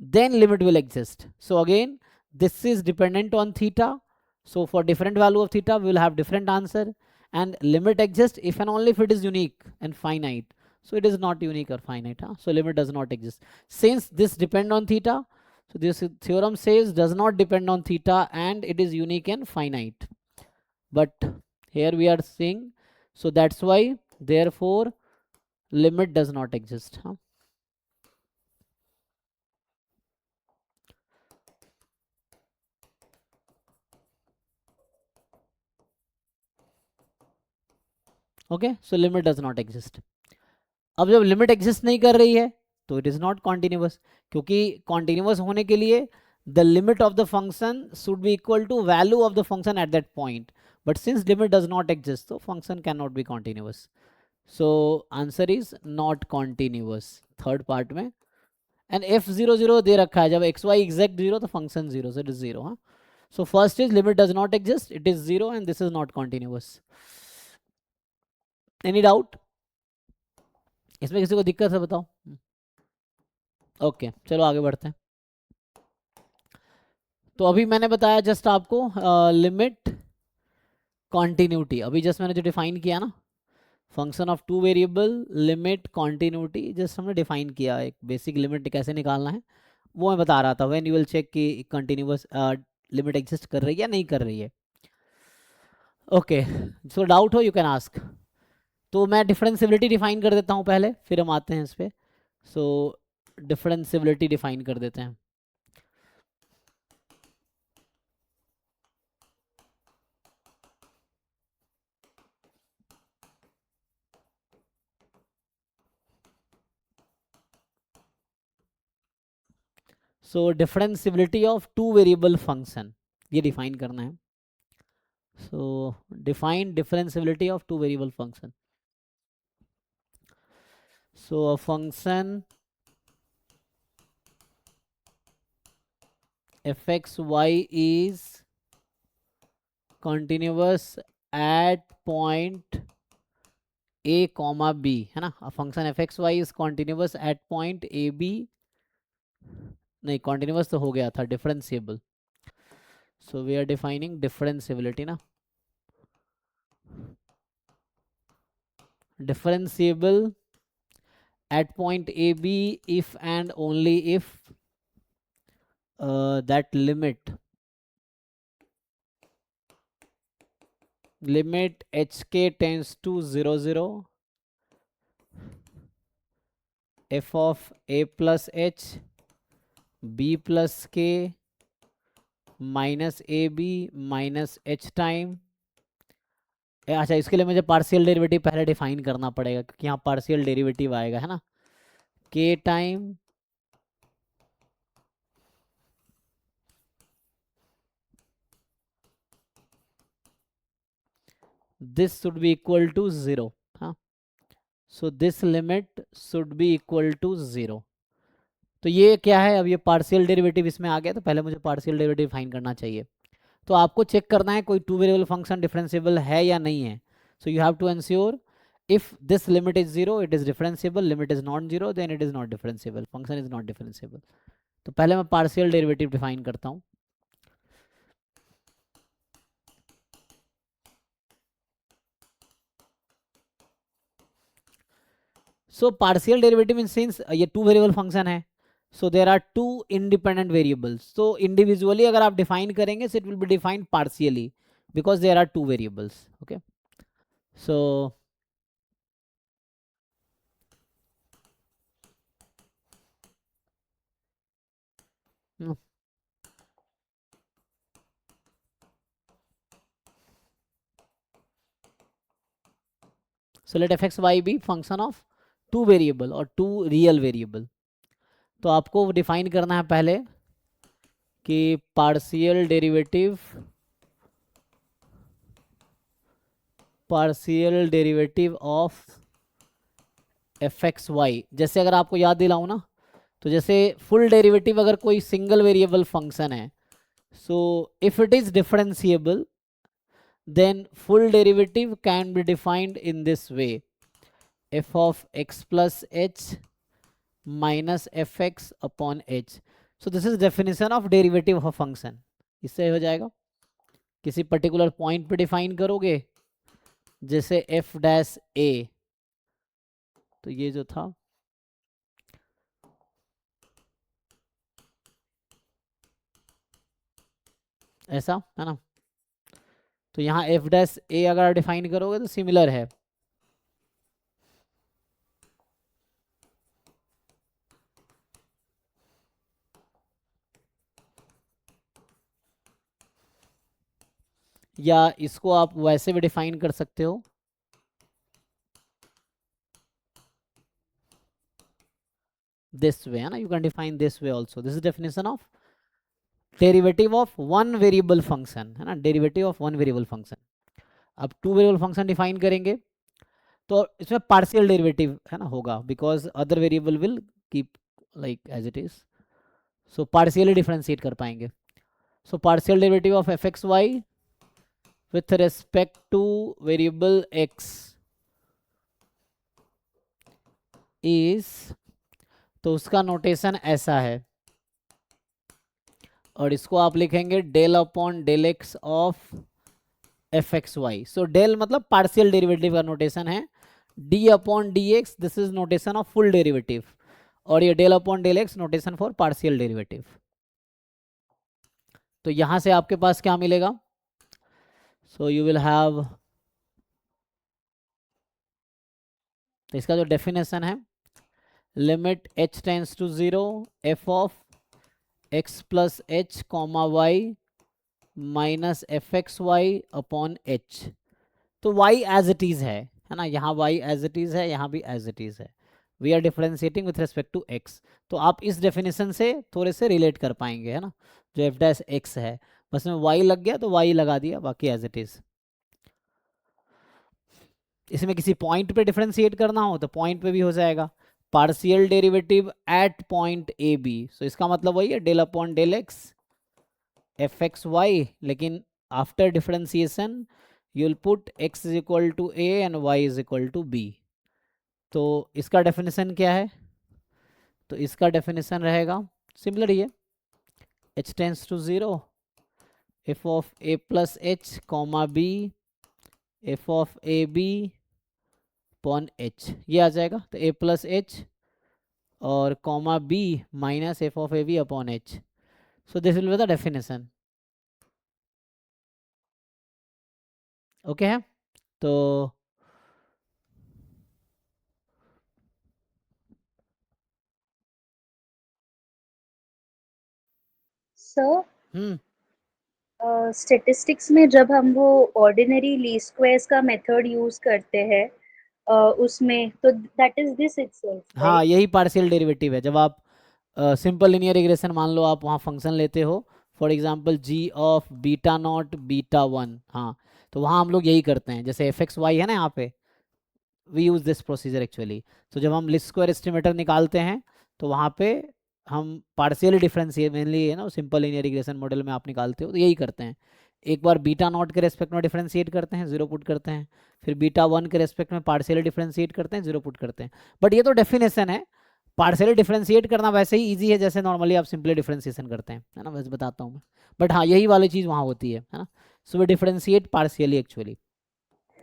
Speaker 1: Then limit will exist. So again, this is dependent on theta. So for different value of theta, we will have different answer. And limit exists if and only if it is unique and finite. So it is not unique or finite. Huh? So limit does not exist. Since this depend on theta, so this theorem says does not depend on theta and it is unique and finite. But here we are saying, so that's why therefore limit does not exist. Huh? Okay, so limit does not exist. अब जब limit exist नहीं कर रही है तो it is not continuous, क्योंकि continuous होने के लिए the limit of the function should be equal to value of the function at that point, but since limit does not exist तो function can not be continuous. So answer is not continuous third part में. And f 0 0 दे रखा है, जब x Y exact 0 तो function 0, so it is 0. हाँ, so first is limit does not exist, it is 0 and this is not continuous. Any doubt? इसमें किसी को दिक्कत है बताओ. ओके चलो आगे बढ़ते हैं. तो अभी मैंने बताया जस्ट आपको लिमिट कॉन्टिन्यूटी, अभी जस्ट मैंने जो डिफाइन किया ना, function of two variable limit continuity, just हमने डिफाइन किया एक बेसिक लिमिट कैसे निकालना है, वो मैं बता रहा था. व्हेन यू विल चेक कि कंटिन्यूअस लिमिट एग्जिस्ट कर रही है या नहीं कर रही है. ओके, सो डाउट हो यू कैन आस्क. तो मैं डिफरेंशियबिलिटी डिफाइन कर देता हूँ पहले, फिर हम आते हैं इस पर. सो डिफरेंशियबिलिटी डिफाइन कर देते हैं. So differentiability of two variable function ये डिफाइन करना है. So define differentiability of two variable function. So a function fxy is continuous at point a comma b, है ना. a function fxy is continuous at point a b, नहीं continuous तो हो गया था, differentiable. so we are defining differentiability ना. differentiable at point a b if and only if that limit hk tends to 0 0 f of a plus h b plus k minus A B minus H time. अच्छा, इसके लिए मुझे partial derivative पहले define करना पड़ेगा, क्योंकि यहाँ partial derivative आएगा है ना. के time this should be equal to 0. हाँ, so this limit should be equal to 0. तो ये क्या है, अब ये पार्शियल डेरिवेटिव इसमें आ गया, तो पहले मुझे पार्शियल डेरिवेटिव फाइन करना चाहिए. तो आपको चेक करना है कोई टू वेरिएबल फंक्शन डिफरेंशिएबल है या नहीं है. So you have to ensure if this limit is 0 it is differentiable, limit is not 0 then it is not differentiable, function is not differentiable. तो पहले मैं पार्शियल डेरिवेटिव डिफाइन करता हूँ. So partial derivative in since ये two variable function है, so there are two independent variables. So individually अगर आप define करेंगे so it will be defined partially because there are two variables. Okay, so so let fxy be function of 2 variable और 2 real variable. तो आपको define करना है पहले कि partial derivative of F x Y. जैसे अगर आपको याद दिलाऊं ना, तो जैसे फुल डेरिवेटिव अगर कोई सिंगल वेरिएबल फंक्शन है, so if it is differentiable then full derivative can be defined in this way: f of x plus h minus fx upon h. So this is definition of derivative of a function. इससे हो जाएगा, किसी particular point पे define करोगे, जैसे f dash a, तो ये जो था ऐसा है ना, तो यहाँ f डैश a अगर डिफाइन करोगे तो सिमिलर है। या इसको आप वैसे भी डिफाइन कर सकते हो, this way है ना, you can define this way also. This is definition of derivative of one variable function है ना, derivative of one variable function. अब टू वेरिएबल फंक्शन डिफाइन करेंगे तो इसमें पार्शियल डेरिवेटिव है ना होगा, because other variable will keep like as it is, so partially differentiate कर पाएंगे। So partial derivative of F x y with respect to variable x is, तो उसका नोटेशन ऐसा है, और इसको आप लिखेंगे del upon del x of F x Y. So del मतलब पार्शियल डेरिवेटिव का नोटेशन है, D upon D X this is notation of full derivative, और ये del upon del X notation for partial derivative. तो यहां से आपके पास क्या मिलेगा, सो यू विल हैव, तो इसका जो डेफिनेशन है, limit h tends to 0 f of x plus H comma Y minus F x Y upon H. तो y एज इट इज है ना, यहाँ y एज इट इज है, यहाँ भी एज इट इज है, we are differentiating with respect to x। तो आप इस डेफिनेशन से थोड़े से रिलेट कर पाएंगे है ना, जो f डैश x है, बस में y लग गया तो y लगा दिया, बाकी एज इट इज। इसमें किसी पॉइंट पे डिफरेंशिएट करना हो तो पॉइंट पे भी हो जाएगा, partial derivative at point A b, so इसका मतलब वही है del upon del x f x y, लेकिन after differentiation you will put x is equal to a and y is equal to b। तो इसका डेफिनेशन क्या है, तो इसका डेफिनेशन रहेगा सिमिलर ही है, h tends to 0 f of a plus H comma b f of a b upon h, ये आ जाएगा। तो a प्लस एच और comma b minus f of a b upon h, so this will be the definition. Okay है, तो
Speaker 2: sir statistics में जब हम वो ऑर्डिनरी लीस्ट स्क्वायर्स का मेथड यूज करते हैं उसमें, तो दैट इज दिस इटसेल्फ,
Speaker 1: हाँ
Speaker 2: राइट?
Speaker 1: यही पार्शियल डेरिवेटिव है। जब आप सिंपल लिनियर रिग्रेशन मान लो, आप वहाँ फंक्शन लेते हो, for example g of beta naught beta one, हाँ, तो वहाँ हम लोग यही करते हैं, जैसे एफ एक्स वाई है ना, यहाँ पे we use this procedure actually. तो जब हम लिस्ट स्क्वायर एस्टिमेटर निकालते हैं तो वहाँ पे हम पार्शियली डिफरेंशिएट, मेनली है ना सिंपल लिनियर रिग्रेशन मॉडल में आप निकालते हो तो यही करते हैं, एक बार बीटा नॉट के रेस्पेक्ट में डिफरेंशिएट करते हैं, जीरो पुट करते हैं, फिर बीटा वन के रेस्पेक्ट में पार्शियली डिफरेंशिएट करते हैं, जीरो पुट करते हैं। बट ये तो डेफिनेशन है, पार्शियली डिफरेंशिएट करना वैसे ही ईजी है जैसे नॉर्मली आप सिंपली डिफरेंशिएशन करते हैं, है ना, वैसे बताता हूँ मैं। बट हाँ यही वाली चीज़ वहाँ होती है ना, so we differentiate partially actually,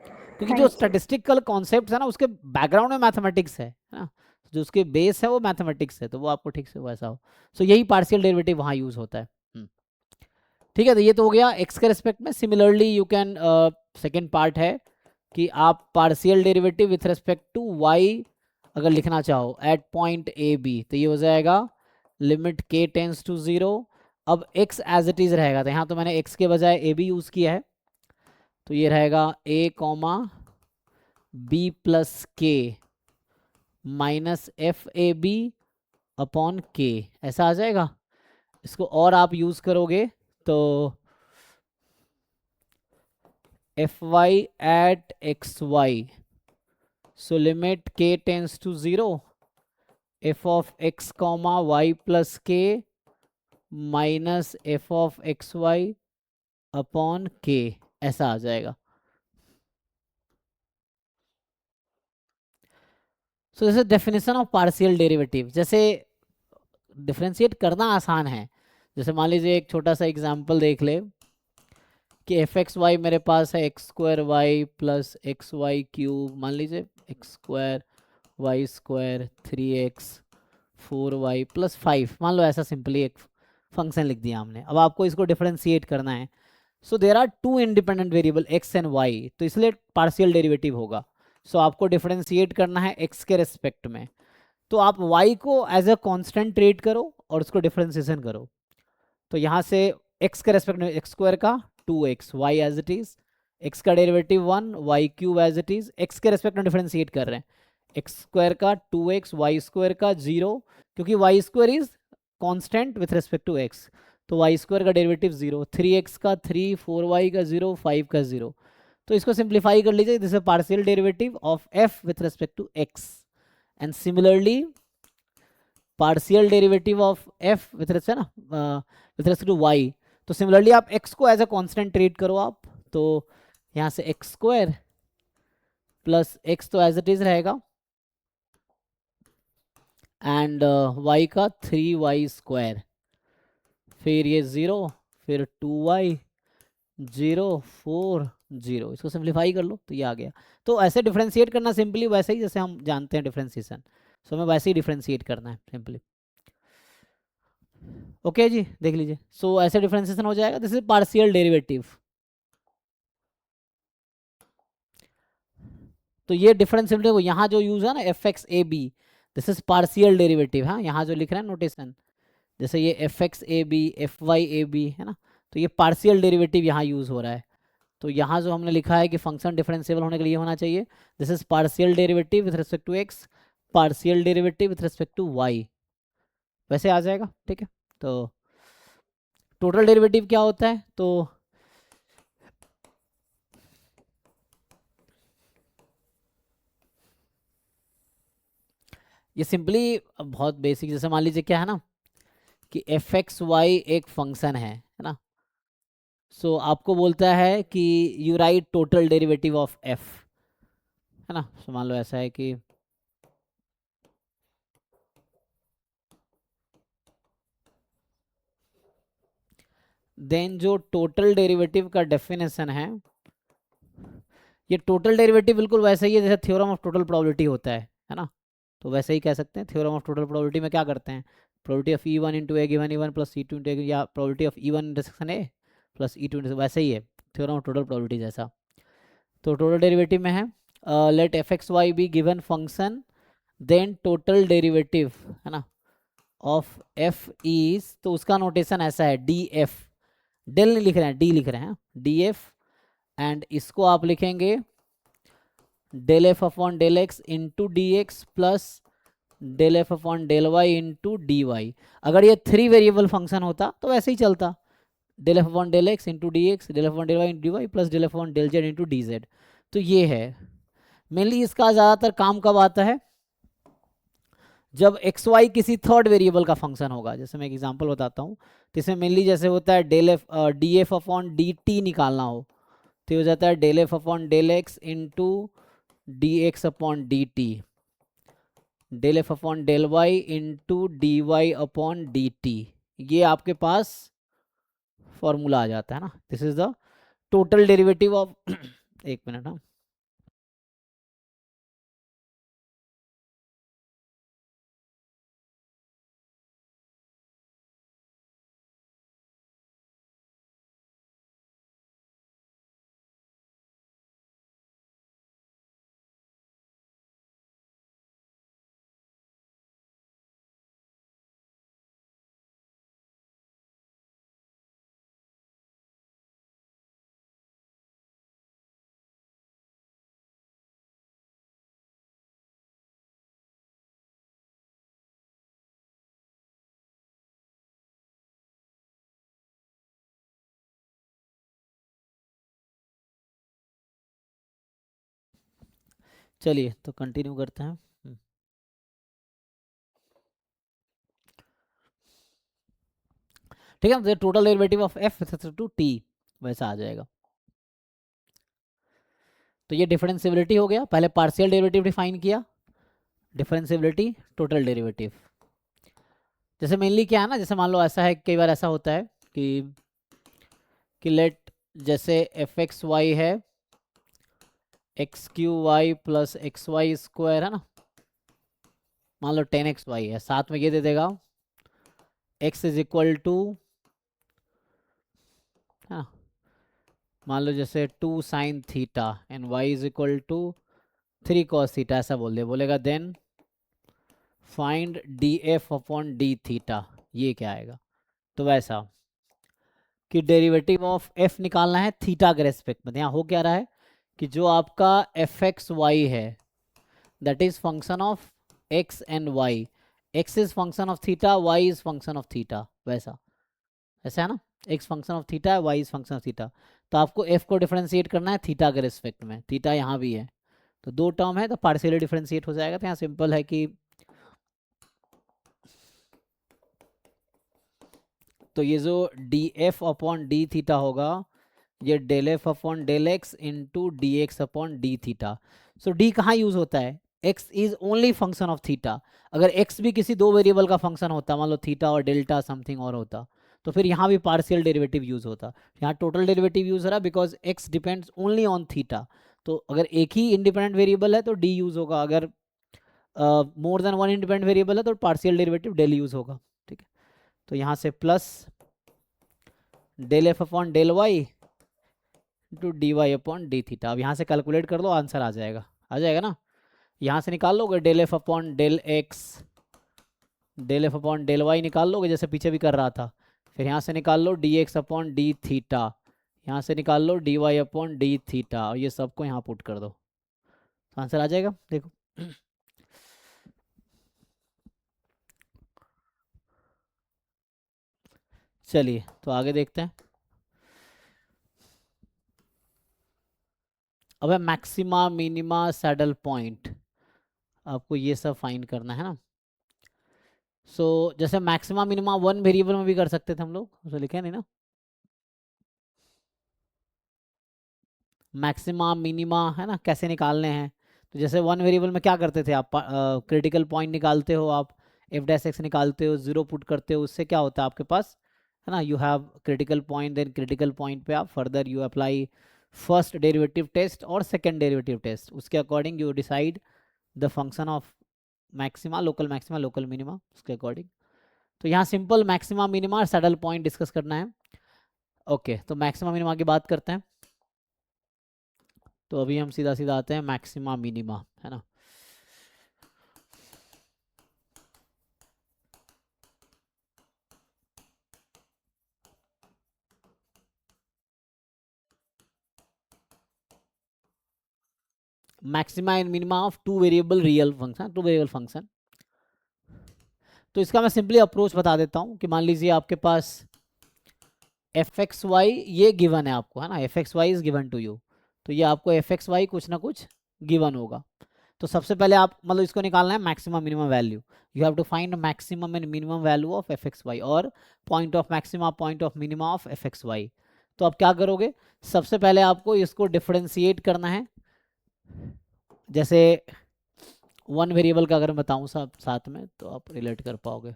Speaker 1: क्योंकि जो
Speaker 2: थैंक यू।
Speaker 1: स्टैटिस्टिकल कॉन्सेप्ट है ना उसके बैकग्राउंड में मैथमेटिक्स है ना, जो उसके बेस है वो मैथमेटिक्स है, तो वो आपको ठीक से वैसा हो। सो यही पार्शियल डेरिवेटिव वहाँ यूज होता है। ठीक है, तो ये तो हो गया एक्स के रेस्पेक्ट में। Similarly you can, second part है कि आप partial derivative with respect to y अगर लिखना चाहो एट पॉइंट ए बी, तो ये हो जाएगा लिमिट k टेंस टू 0। अब x एज इट इज रहेगा, तो यहाँ तो मैंने x के बजाय ए बी यूज किया है, तो ये रहेगा a comma b plus k minus f a b upon k, ऐसा आ जाएगा। इसको और आप यूज करोगे तो f y at x Y, so limit k tends to 0, f of x comma y plus k minus f of x Y upon k, ऐसा आ जाएगा। So this is definition of partial derivative. जैसे differentiate करना आसान है, जैसे मान लीजिए एक छोटा सा एग्जांपल देख ले कि एफ एक्स वाई मेरे पास है x square y plus x y cube, मान लीजिए x square y square 3x 4y plus 5, मान लो ऐसा सिंपली एक फंक्शन लिख दिया हमने। अब आपको इसको डिफरेंशिएट करना है। So there are two independent variable x and y, तो इसलिए पार्शियल डेरिवेटिव होगा। सो आपको डिफरेंशिएट करना है x के रेस्पेक्ट में, तो आप y को एज अ कांस्टेंट ट्रीट करो और उसको डिफरेंशिएशन करो। तो यहाँ से x के रेस्पेक्ट में एक्स स्क्वायर का 2x, y as it is, x का derivative 1, y cube as it is, x के रेस्पेक्ट में डिफरेंशिएट कर रहे हैं, एक्स स्क्वायर का 2x, वाई स्क्वायर का 0, क्योंकि y square is constant with respect to x, तो वाई स्क्वायर का डेरिवेटिव 0, 3x का 3, 4y का 0, 5 का 0। तो इसको सिंप्लीफाई कर लीजिए, this is partial derivative of f with respect to x, and similarly partial derivative of f with respect ना विथ रिस्पेक्ट टू y। तो सिमिलरली आप x को एज अ कांस्टेंट ट्रीट करो आप, तो यहाँ से एक्स स्क्वायर प्लस x तो एज इट इज रहेगा, एंड y का 3y स्क्वायर, फिर ये 0, फिर 2y 0 4 0, इसको सिंप्लीफाई कर लो तो ये आ गया। तो ऐसे डिफरेंशिएट करना सिंपली वैसे ही जैसे हम जानते हैं डिफरेंशिएशन, सो हमें वैसे ही डिफरेंशिएट करना है सिंपली। ओके जी, देख लीजिए, सो ऐसे डिफरेंशिएशन हो जाएगा, दिस इज पार्शियल डेरिवेटिव। तो ये डिफरेंस को यहाँ जो यूज है ना f x a b, this is partial derivative. हाँ, यहाँ जो लिख रहे हैं नोटेशन, जैसे ये f x a b, f y a b है ना, तो ये पार्शियल डेरिवेटिव यहाँ यूज हो रहा है। तो यहाँ जो हमने लिखा है कि फंक्शन डिफरेंशिएबल होने के लिए होना चाहिए, this is partial derivative with respect to x, partial derivative with respect to y, वैसे आ जाएगा। ठीक है, तो टोटल डेरिवेटिव क्या होता है, तो ये सिंपली बहुत बेसिक, जैसे मान लीजिए क्या है ना कि एफ एक्स वाई एक फंक्शन है ना, सो आपको बोलता है कि you right total derivative of F, है ना। सो मान लो ऐसा है कि देन जो टोटल डेरिवेटिव का डेफिनेशन है, ये टोटल डेरिवेटिव बिल्कुल वैसे ही है जैसे थ्योरम ऑफ टोटल प्रोबेबिलिटी होता है ना। तो वैसे ही कह सकते हैं, थ्योरम ऑफ टोटल प्रोबेबिलिटी में क्या करते हैं, probability of E one into A given E one plus E two into या probability of E one intersection A plus E two, वैसे ही है थ्योरम ऑफ टोटल प्रोबेबिलिटी जैसा। तो टोटल डेरिवेटिव में है let f x y be given function, then total derivative है ना ऑफ एफ इज, तो उसका नोटेशन ऐसा है डी एफ, डेल नहीं लिख रहे हैं, डी लिख रहे हैं, डी एफ, एंड इसको आप लिखेंगे del f upon del x into d x plus del f upon del y into d y. अगर ये 3 वेरिएबल फंक्शन होता तो वैसे ही चलता, del f upon del x into d x, del f upon del y into d y plus del f upon del z into d z. तो ये है मेनली, इसका ज़्यादातर काम कब आता है, जब एक्स वाई किसी थर्ड वेरिएबल का फंक्शन होगा। जैसे मैं एक एग्जांपल बताता हूँ, तो इसमें मेनली जैसे होता है del f d f upon d t निकालना हो, तो हो जाता है del f upon del x into d x upon d t, del f upon del y into d y upon d t, ये आपके पास फॉर्मूला आ जाता है ना। This is the total derivative of एक मिनट हाँ, चलिए तो कंटिन्यू करते हैं। ठीक है, तो total derivative of f with respect to T वैसा आ जाएगा। तो ये डिफरेंशियबिलिटी हो गया, पहले पार्शियल डेरिवेटिव डिफाइन किया, डिफरेंशियबिलिटी, टोटल डेरिवेटिव। जैसे मेनली क्या है ना, जैसे मान लो ऐसा है, कई बार ऐसा होता है कि लेट जैसे एफ एक्स वाई है x cube y plus x y square है ना, मान लो 10xy है, साथ में ये दे देगा x इज इक्वल टू, हाँ मान लो जैसे 2 sin theta and y is equal to 3 cos theta, ऐसा बोलेगा then find d f upon d theta, ये क्या आएगा। तो वैसा कि डेरिवेटिव ऑफ f निकालना है थीटा के रेस्पेक्ट में। यहाँ हो क्या रहा है कि जो आपका एफ एक्स वाई है that is function of x and y, x is function of theta, y is function of theta, वैसा ऐसा है ना, x फंक्शन ऑफ थीटा है, y is function of theta. तो आपको f को डिफरेंशिएट करना है थीटा के रिस्पेक्ट में, थीटा यहाँ भी है, तो दो टर्म है तो पार्शियली डिफरेंशिएट हो जाएगा। तो यहाँ सिंपल है कि तो ये जो d f upon d theta होगा ये del f upon del x into d x upon d theta. So d कहाँ यूज होता है, x is only function of theta. अगर x भी किसी दो वेरिएबल का फंक्शन होता, मान लो थीटा और डेल्टा समथिंग और होता, तो फिर यहाँ भी पार्शियल डेरिवेटिव यूज होता। यहाँ टोटल डेरिवेटिव यूज हो रहा because x depends only on theta. तो अगर एक ही इंडिपेंडेंट वेरिएबल है तो डी यूज होगा, अगर more than one independent variable है तो पार्शियल डेरिवेटिव डेल यूज होगा। ठीक है, तो यहाँ से plus del f upon del y to d y upon d theta. अब यहाँ से कैलकुलेट कर लो, आंसर आ जाएगा ना। यहाँ से निकाल लोगे del f upon del x, del f upon del y निकाल लोगे जैसे पीछे भी कर रहा था। फिर यहाँ से निकाल लो d x upon d theta, यहाँ से निकाल लो d y upon d theta, और ये सबको यहाँ पुट कर दो, तो आंसर आ जाएगा। देखो चलिए तो आगे देखते हैं। अब है मैक्सिमा मिनिमा सैडल पॉइंट, आपको ये सब फाइंड करना है ना। सो जैसे मैक्सिमा मिनिमा वन वेरिएबल में भी कर सकते थे हम लोग, उसे लिखे नहीं ना, मैक्सिमा मिनिमा है ना, कैसे निकालने हैं। तो जैसे वन वेरिएबल में क्या करते थे आप, क्रिटिकल पॉइंट निकालते हो आप, एफ डैश एक्स निकालते हो, जीरो पुट करते हो, उससे क्या होता है आपके पास है ना, you have critical point, then critical point पे आप further you apply first derivative test और सेकेंड डेरिवेटिव टेस्ट, उसके according you decide the function of maxima, local minima, उसके अकॉर्डिंग। तो यहाँ सिंपल मैक्सिमा मिनिमा और सैडल पॉइंट डिस्कस करना है। ओके तो मैक्सिमा मिनिमा की बात करते हैं। तो अभी हम सीधा सीधा आते हैं मैक्सिमा मिनिमा, है ना। Maxima and minima of two variable real function, to variable function. तो इसका मैं सिंपली अप्रोच बता देता हूँ कि मान लीजिए आपके पास एफ एक्स वाई ये गिवन है आपको, है ना, f x y is given to you, तो ये आपको एफ एक्स वाई कुछ ना कुछ गिवन होगा। तो सबसे पहले आप मतलब इसको निकालना है maximum minimum value, you have to find maximum and minimum value of F x y और point of maxima, point of minima of F x y. तो आप क्या करोगे, सबसे पहले आपको इसको डिफरेंशिएट करना है। जैसे वन वेरिएबल का अगर मैं बताऊं साथ में तो आप रिलेट कर पाओगे।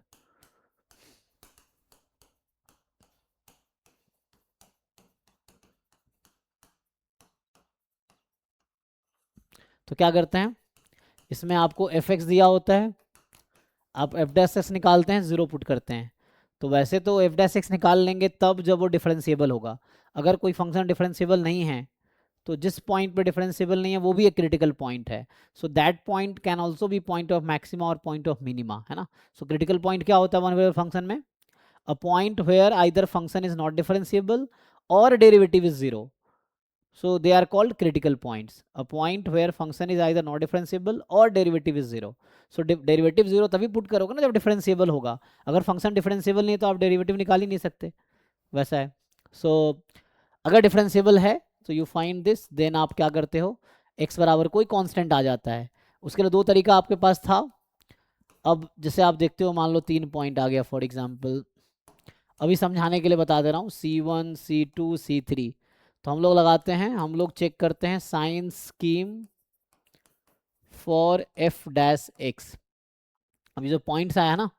Speaker 1: तो क्या करते हैं, इसमें आपको एफ एक्स दिया होता है, आप एफ डैश एक्स निकालते हैं, जीरो पुट करते हैं। तो वैसे तो एफ डैश एक्स निकाल लेंगे तब जब वो डिफरेंशिएबल होगा, अगर कोई फंक्शन डिफरेंशिएबल नहीं है तो जिस पॉइंट पे डिफरेंशिएबल नहीं है वो भी एक क्रिटिकल पॉइंट है। So that point can also be point of maxima और पॉइंट ऑफ मिनिमा, है ना। सो क्रिटिकल पॉइंट क्या होता है वन वेरिएबल फंक्शन में, a point where either function is not differentiable और derivative is zero, so they are called critical points, a point where function is either not differentiable or derivative is zero। so derivative zero तभी put करोगे ना जब differentiable होगा, अगर function differentiable नहीं है तो आप डेरिवेटिव निकाल ही नहीं सकते, वैसा है। so अगर डिफरेंशिएबल है तो यू फाइंड दिस, देन आप क्या करते हो, x बराबर कोई कांस्टेंट आ जाता है। उसके लिए दो तरीका आपके पास था। अब जैसे आप देखते हो, मान लो 3 पॉइंट आ गया फॉर एग्जांपल, अभी समझाने के लिए बता दे रहा हूँ, C1 C2 C3। तो हम लोग लगाते हैं, हम लोग चेक करते हैं sign scheme for f dash x। अभी जो पॉइंट्स आया ना,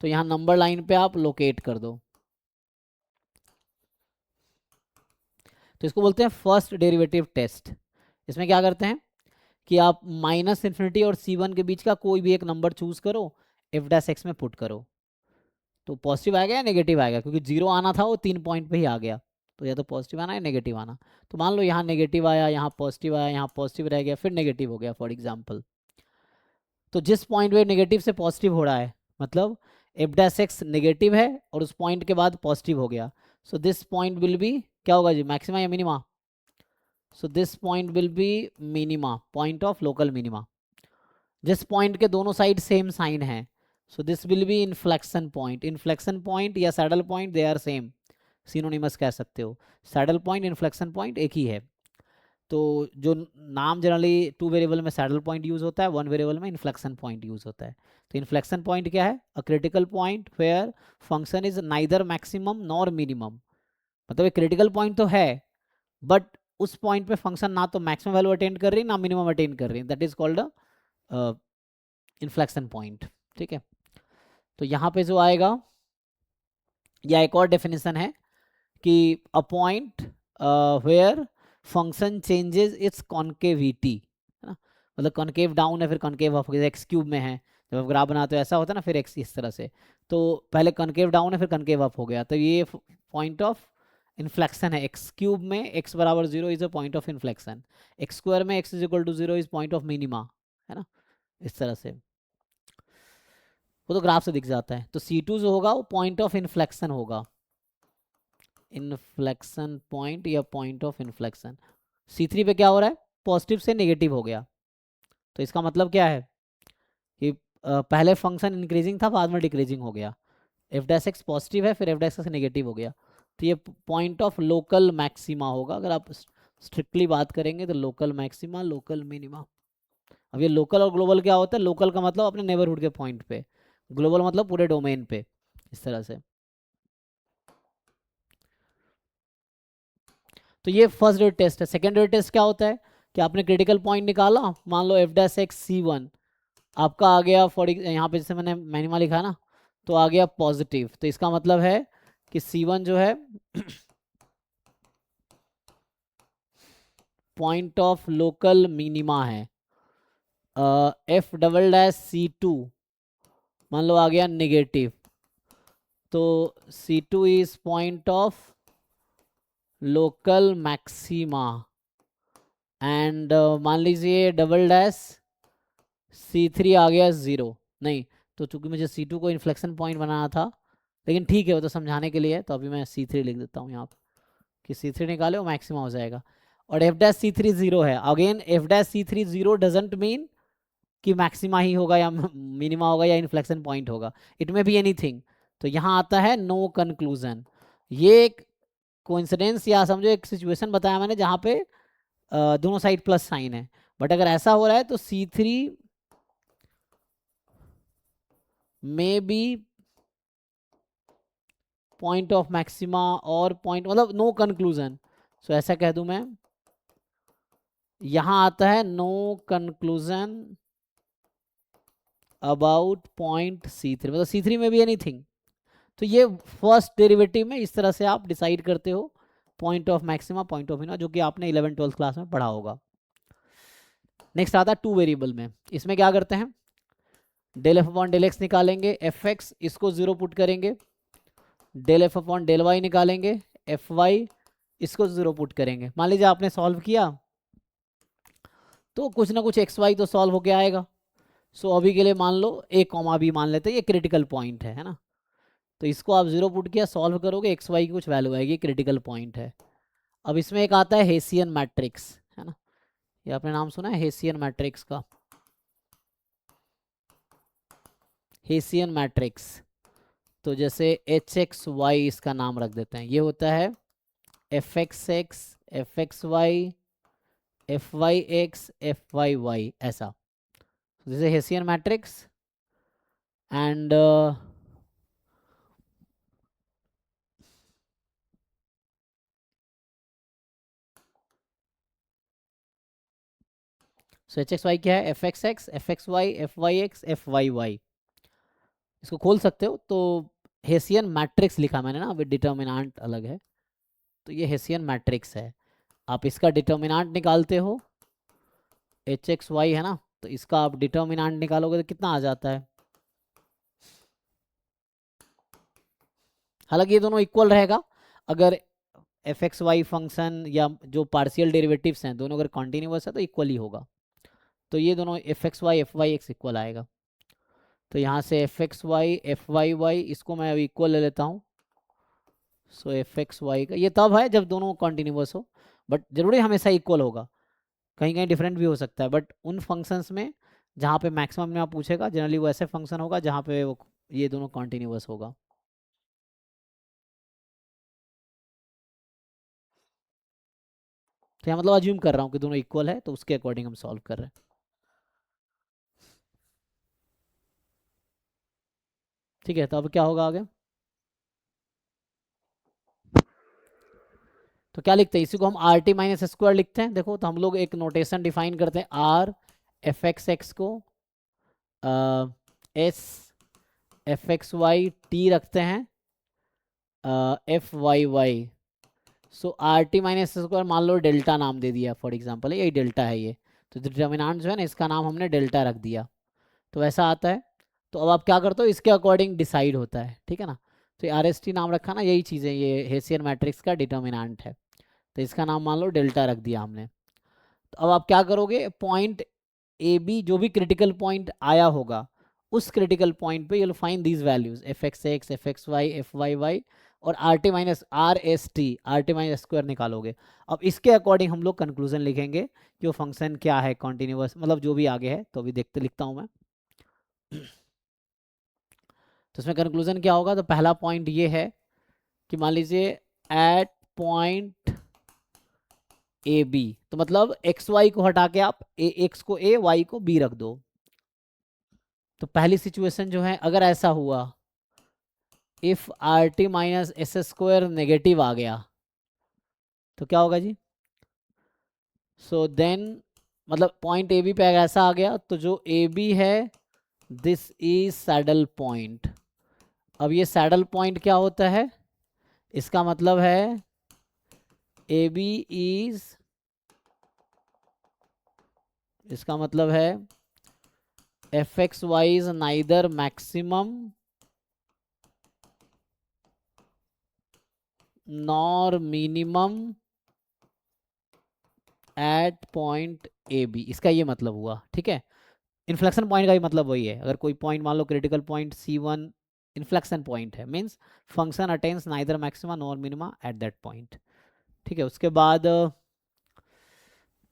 Speaker 1: तो यहाँ नंबर लाइन पे आप लोकेट कर दो। तो इसको बोलते हैं फर्स्ट डेरिवेटिव टेस्ट। इसमें क्या करते हैं कि आप माइनस इन्फिनिटी और C1 के बीच का कोई भी एक नंबर चूज करो, f डैश x में पुट करो, तो पॉजिटिव आएगा या नेगेटिव आएगा, क्योंकि जीरो आना था वो 3 पॉइंट पे ही आ गया, तो या तो पॉजिटिव आना या नेगेटिव आना। तो मान लो यहाँ नेगेटिव आया, यहाँ पॉजिटिव आया, यहाँ पॉजिटिव रह गया, फिर नेगेटिव हो गया फॉर एग्जाम्पल। तो जिस पॉइंट पे नेगेटिव से पॉजिटिव हो रहा है, मतलब एफ डैश एक्स नेगेटिव है और उस पॉइंट के बाद पॉजिटिव हो गया, so this point will be क्या होगा जी, मैक्सिमा या minima? So this point will be minima, point of local minima. जिस पॉइंट के दोनों साइड सेम साइन है, so this will be inflection point. Inflection point या saddle point, they are same, synonymous कह सकते हो। सैडल पॉइंट इन्फ्लेक्शन पॉइंट एक ही है। तो जो नाम जनरली टू वेरिएबल में सैडल पॉइंट यूज होता है, वन वेरिएबल में इन्फ्लेक्शन पॉइंट यूज होता है। तो इन्फ्लेक्शन पॉइंट क्या है? A critical point where function is neither maximum nor minimum. मतलब एक क्रिटिकल पॉइंट तो है, बट उस पॉइंट पे फंक्शन ना तो मैक्सिमम वैल्यू अटेंड कर रही, ना मिनिमम अटेंड कर रही, that is called inflection point. ठीक है, तो यहाँ पे जो आएगा, या एक और डेफिनेशन है कि a point where function changes its concavity, है ना, मतलब कॉन्केव डाउन है फिर कॉन्केव अप, एक्स क्यूब में है, जब आप ग्राफ बनाते हो ऐसा होता है ना, फिर एक्स इस तरह से, तो पहले कॉन्केव डाउन है फिर कॉन्केव अप हो गया, तो ये पॉइंट ऑफ इन्फ्लेक्शन है। एक्स क्यूब में एक्स बराबर 0 is a point of inflection, x square में x is equal to 0 is point of minima, है ना, इस तरह से वो तो ग्राफ से दिख जाता है। तो C2 जो होगा वो पॉइंट ऑफ इन्फ्लेक्शन होगा, इन्फ्लेक्शन पॉइंट या पॉइंट ऑफ इन्फ्लेक्शन। C3 पे क्या हो रहा है, पॉजिटिव से नेगेटिव हो गया, तो इसका मतलब क्या है कि पहले फंक्शन इंक्रीजिंग था, बाद में डिक्रीजिंग हो गया, एफ डैश एक्स पॉजिटिव है फिर एफ डैश एक्स नेगेटिव हो गया, तो ये पॉइंट ऑफ लोकल मैक्सिमा होगा। अगर आप स्ट्रिक्टली बात करेंगे तो लोकल मैक्सिमा, लोकल मिनिमा। अब ये लोकल और ग्लोबल क्या होता है? लोकल का मतलब अपने नेबरहुड के पॉइंट पे, ग्लोबल मतलब पूरे डोमेन पे, इस तरह से। तो ये फर्स्ट डेट टेस्ट है। सेकेंड डेट टेस्ट क्या होता है कि आपने क्रिटिकल पॉइंट निकाला, मान लो एफ डैश एक्स C1 आपका आ गया फॉर यहाँ पे जैसे मैंने मैनिमा लिखा है ना, तो आ गया पॉजिटिव, तो इसका मतलब है कि C1 जो है पॉइंट ऑफ लोकल मिनिमा है। एफ डबल डैश C2 मान लो आ गया नेगेटिव, तो C2 is point of local maxima, and मान लीजिए डबल डैश C3 आ गया 0, नहीं, तो चूंकि मुझे C2 को इन्फ्लेक्शन पॉइंट बनाना था, लेकिन ठीक है वो तो समझाने के लिए है, तो अभी मैं C3 लिख देता हूँ यहाँ पर कि C3 निकाले वो मैक्सिमम हो जाएगा। और एफ डैश C3 0 है, again F dash C3 0 doesn't mean कि मैक्सिमा ही होगा या मिनिमा होगा या इन्फ्लेक्शन पॉइंट होगा, इट में बी एनीथिंग। तो यहाँ आता है नो कंक्लूजन। ये एक कोइंसिडेंस या समझो एक सिचुएशन बताया मैंने जहाँ पे दोनों साइड प्लस साइन है, बट अगर ऐसा हो रहा है तो C3 में बी पॉइंट ऑफ मैक्सिमा और पॉइंट, मतलब नो कंक्लूजन। सो ऐसा कह दूं मैं, यहां आता है no conclusion about point C3, मतलब C3 में भी एनीथिंग। तो ये फर्स्ट डेरिवेटिव में इस तरह से आप डिसाइड करते हो point of maxima, point of minima, जो कि आपने 11 12th क्लास में पढ़ा होगा। नेक्स्ट आता है टू वेरिएबल में। इसमें क्या करते हैं, del f upon del x निकालेंगे, एफ एक्स इसको 0 पुट करेंगे, del f upon del y निकालेंगे, एफ वाई इसको 0 पुट करेंगे। मान लीजिए आपने सॉल्व किया तो कुछ ना कुछ एक्स वाई तो सॉल्व होके आएगा। सो अभी के लिए मान लो ए कॉमा बी मान लेते हैं, ये क्रिटिकल पॉइंट है ना, तो इसको आप 0 पुट किया, सॉल्व करोगे, एक्स वाई की कुछ वैल्यू आएगी, क्रिटिकल पॉइंट है। अब इसमें एक आता है हेसियन मैट्रिक्स, है ना, ये आपने नाम सुना है हेसियन मैट्रिक्स का, हेसियन मैट्रिक्स। तो जैसे एच एक्स वाई इसका नाम रख देते हैं, ये होता है f x x, f x y, f y x f y y, ऐसा। This is Hessian matrix and so h x y क्या है, f x x f x y f y x f y y. इसको खोल सकते हो तो hessian matrix लिखा मैंने ना, विद डिटर्मिनेंट अलग है, तो ये हेसियन मैट्रिक्स है। आप इसका डिटर्मिनेंट निकालते हो, एच एक्स वाई है ना, तो इसका आप डिटर्मिनेंट निकालोगे तो कितना आ जाता है। हालांकि ये दोनों इक्वल रहेगा अगर एफ एक्स वाई फंक्शन या जो पार्शियल डेरिवेटिव्स हैं दोनों अगर कॉन्टिन्यूस है तो इक्वल ही होगा। तो ये दोनों एफ वाई एक्स इक्वल आएगा। तो यहाँ से एफ वाई वाई इसको मैं अभी इक्वल ले लेता हूँ। सो एफ एक्स वाई का ये तब है जब दोनों कॉन्टिन्यूस हो, बट जरूरी हमेशा इक्वल होगा, कहीं कहीं डिफरेंट भी हो सकता है, बट उन फंक्शंस में जहाँ पे मैक्सिमम में आप पूछेगा जनरली वो ऐसे फंक्शन होगा जहाँ पे वो ये दोनों कॉन्टिन्यूस होगा। तो यहाँ मतलब अज्यूम कर रहा हूँ कि दोनों इक्वल है, तो उसके अकॉर्डिंग हम सॉल्व कर रहे हैं। ठीक है, तो अब क्या होगा आगे। तो क्या लिखते हैं, इसी को हम आर टी माइनस स्क्वायर लिखते हैं। देखो तो हम लोग एक नोटेशन डिफाइन करते हैं, आर एफ एक्स एक्स को s f x y t रखते हैं f y y. So r t minus square मान लो डेल्टा नाम दे दिया फॉर एग्जांपल, यही डेल्टा है ये, तो डिटर्मिनेंट जो है ना इसका नाम हमने डेल्टा रख दिया, तो वैसा आता है। तो अब आप क्या करते हो, इसके अकॉर्डिंग डिसाइड होता है, ठीक है ना। तो आर एस टी नाम रखा ना, यही चीज़ है, ये हेसियन मैट्रिक्स का डिटर्मिनेंट है, तो इसका नाम मान लो डेल्टा रख दिया हमने। तो अब आप क्या करोगे, पॉइंट ए बी जो भी क्रिटिकल पॉइंट आया होगा उस क्रिटिकल पॉइंट पे you'll find these values f x x f x y f y y, और r t minus r t minus square निकालोगे। अब इसके अकॉर्डिंग हम लोग कंक्लूजन लिखेंगे कि वो फंक्शन क्या है, कॉन्टिन्यूस मतलब जो भी आगे है, तो अभी देखते लिखता हूँ मैं। तो इसमें कंक्लूजन क्या होगा, तो पहला पॉइंट ये है कि मान लीजिए एट पॉइंट ए बी, तो मतलब एक्स वाई को हटा के आप एक्स को ए वाई को बी रख दो। तो पहली सिचुएशन जो है, अगर ऐसा हुआ if r t minus s square negative आ गया तो क्या होगा जी। सो देन मतलब पॉइंट ए बी पे अगर ऐसा आ गया तो जो ए बी है दिस इज सैडल पॉइंट। अब ये सैडल पॉइंट क्या होता है, इसका मतलब है ए बी इज, इसका मतलब है f x y is neither maximum nor minimum at point A b, इसका ये मतलब हुआ, ठीक है। इन्फ्लेक्शन पॉइंट का भी मतलब वही है, अगर कोई पॉइंट मान लो critical point C1 inflection point है, means function attains neither maxima nor minima at that point, ठीक है। उसके बाद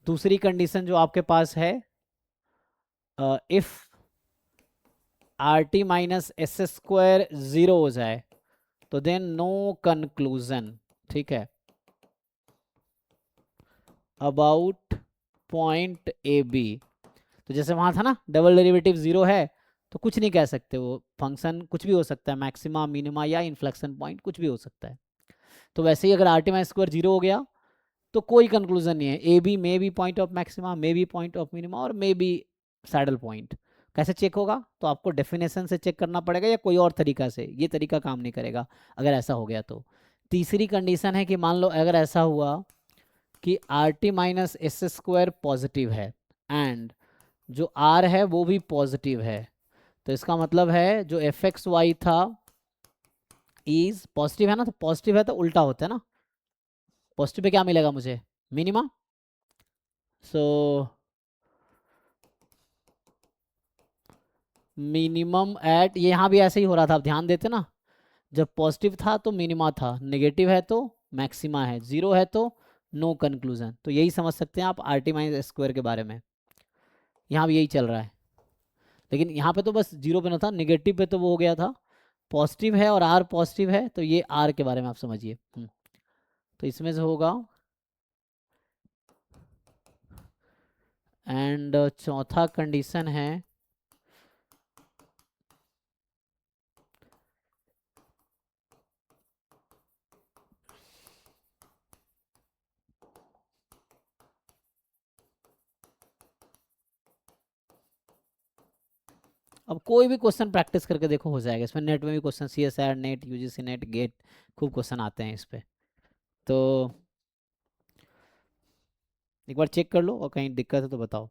Speaker 1: दूसरी कंडीशन जो आपके पास है, if r t minus s square zero हो जाए तो देन नो कंक्लूजन, ठीक है, अबाउट पॉइंट ए बी। तो जैसे वहां था ना डबल डेरिवेटिव जीरो है तो कुछ नहीं कह सकते, वो फंक्शन कुछ भी हो सकता है, मैक्सिमा मिनिमा या इन्फ्लेक्शन पॉइंट कुछ भी हो सकता है। तो वैसे ही अगर r t minus square zero हो गया तो कोई कंक्लूजन नहीं है, a b may be point of maxima may be point of minima और मे बी सैडल पॉइंट। कैसे चेक होगा, तो आपको डेफिनेशन से चेक करना पड़ेगा या कोई और तरीका से, ये तरीका काम नहीं करेगा अगर ऐसा हो गया तो। तीसरी कंडीशन है कि मान लो अगर ऐसा हुआ कि are t minus s square positive है एंड जो आर है वो भी पॉजिटिव है, तो इसका मतलब है जो एफ एक्स वाई था इज पॉजिटिव है ना, तो पॉजिटिव है तो उल्टा होता है ना, पॉजिटिव पे क्या मिलेगा मुझे, मिनिमा। सो मिनिमम एट, ये यहाँ भी ऐसे ही हो रहा था, आप ध्यान देते ना, जब पॉजिटिव था तो मिनिमा था, नेगेटिव है तो मैक्सिमा है, जीरो है तो नो कंक्लूजन। तो यही समझ सकते हैं आप आर टी माइनस स्क्वायर के बारे में, यहाँ भी यही चल रहा है। लेकिन यहाँ पे तो बस जीरो पे ना था, नेगेटिव पे तो वो हो गया था, पॉजिटिव है और आर पॉजिटिव है तो ये आर के बारे में आप समझिए। तो इसमें से होगा एंड चौथा कंडीशन है अब कोई भी क्वेश्चन प्रैक्टिस करके देखो हो जाएगा इसमें। नेट में भी question, C S R NET, UGC NET, GATE, खूब क्वेश्चन आते हैं इस पे। तो एक बार चेक कर लो और कहीं दिक्कत है तो बताओ।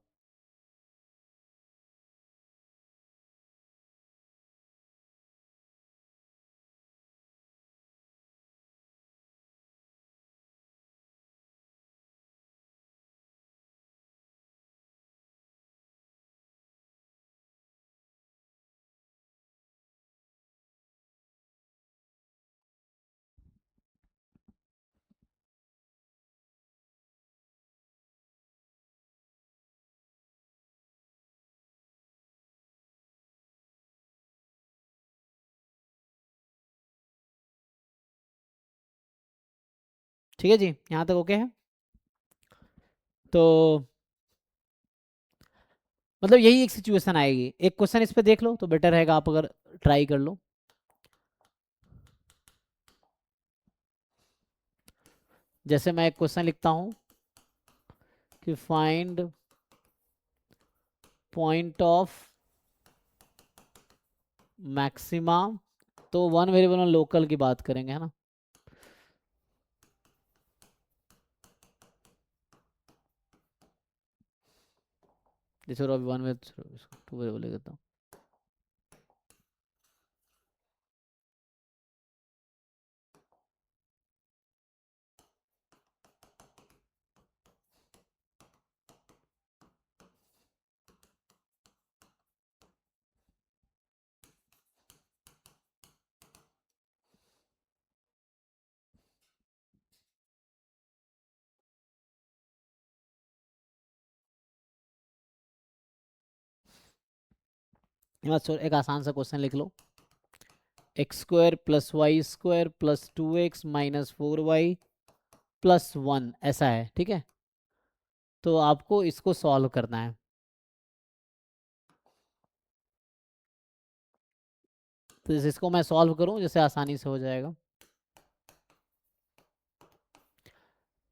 Speaker 1: ठीक है जी, यहाँ तक ओके है। तो मतलब यही एक सिचुएशन आएगी। एक क्वेश्चन इस पे देख लो तो बेटर रहेगा, आप अगर ट्राई कर लो। जैसे मैं एक क्वेश्चन लिखता हूँ कि फाइंड पॉइंट ऑफ मैक्सिमा, तो वन वेरिएबल में लोकल की बात करेंगे, है ना। जैसे अभी वन में टू वेरिएबल ले लेता हूँ। एक आसान सा क्वेश्चन लिख लो। X square plus Y square plus 2x minus 4y plus 1 ऐसा है, ठीक है। तो आपको इसको सॉल्व करना है। तो जैसे इसको मैं सॉल्व करूं, जैसे आसानी से हो जाएगा।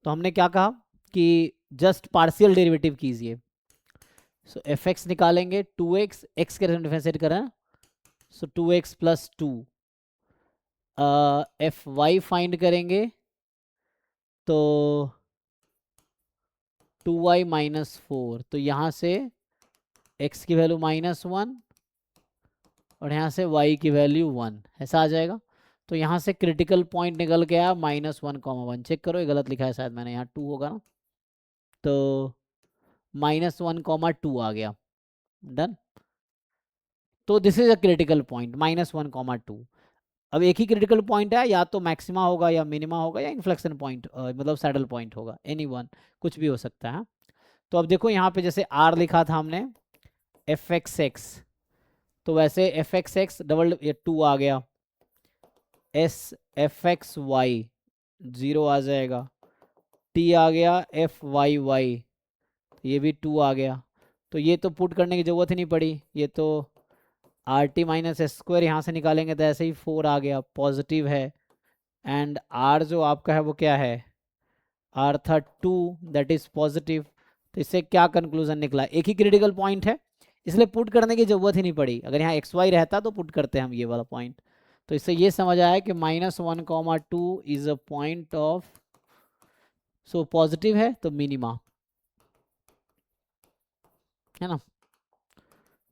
Speaker 1: तो हमने क्या कहा कि जस्ट पार्शियल डेरिवेटिव कीजिए। सो एफ एक्स निकालेंगे, 2x, एक्स के डिफरेंशिएट करें, so 2x plus 2। F y find करेंगे तो 2y माइनस 4। तो यहाँ से x की वैल्यू -1 और यहाँ से y की वैल्यू 1, ऐसा आ जाएगा। तो यहाँ से क्रिटिकल पॉइंट निकल के आया -1,1। चेक करो, ये गलत लिखा है शायद मैंने, यहाँ 2 होगा ना। तो -1,2 आ गया, डन। तो this is a critical point -1,2। अब एक ही क्रिटिकल पॉइंट है, या तो मैक्सिमा होगा या मिनिमा होगा या इन्फ्लेक्शन पॉइंट, मतलब सैडल पॉइंट होगा, एनी वन, कुछ भी हो सकता है। तो अब देखो यहाँ पे जैसे r लिखा था हमने एफ एक्स एक्स, तो वैसे एफ एक्स एक्स डबल ये 2 आ गया, एस एफ एक्स वाई 0 आ जाएगा, टी आ गया, एफ वाई वाई ये भी 2 आ गया। तो ये तो पुट करने की ज़रूरत ही नहीं पड़ी, ये तो are t minus s square यहाँ से निकालेंगे तो ऐसे ही 4 आ गया, पॉजिटिव है। एंड आर जो आपका है वो क्या है, आर था 2, दैट इज पॉजिटिव। तो इससे क्या कंक्लूजन निकला, एक ही क्रिटिकल पॉइंट है, इसलिए पुट करने की जरूरत ही नहीं पड़ी। अगर यहाँ एक्स वाई रहता तो पुट करते हम ये वाला पॉइंट। तो इससे ये समझ आया कि -1,2 is a point of, so positive है तो मिनिमा, है ना,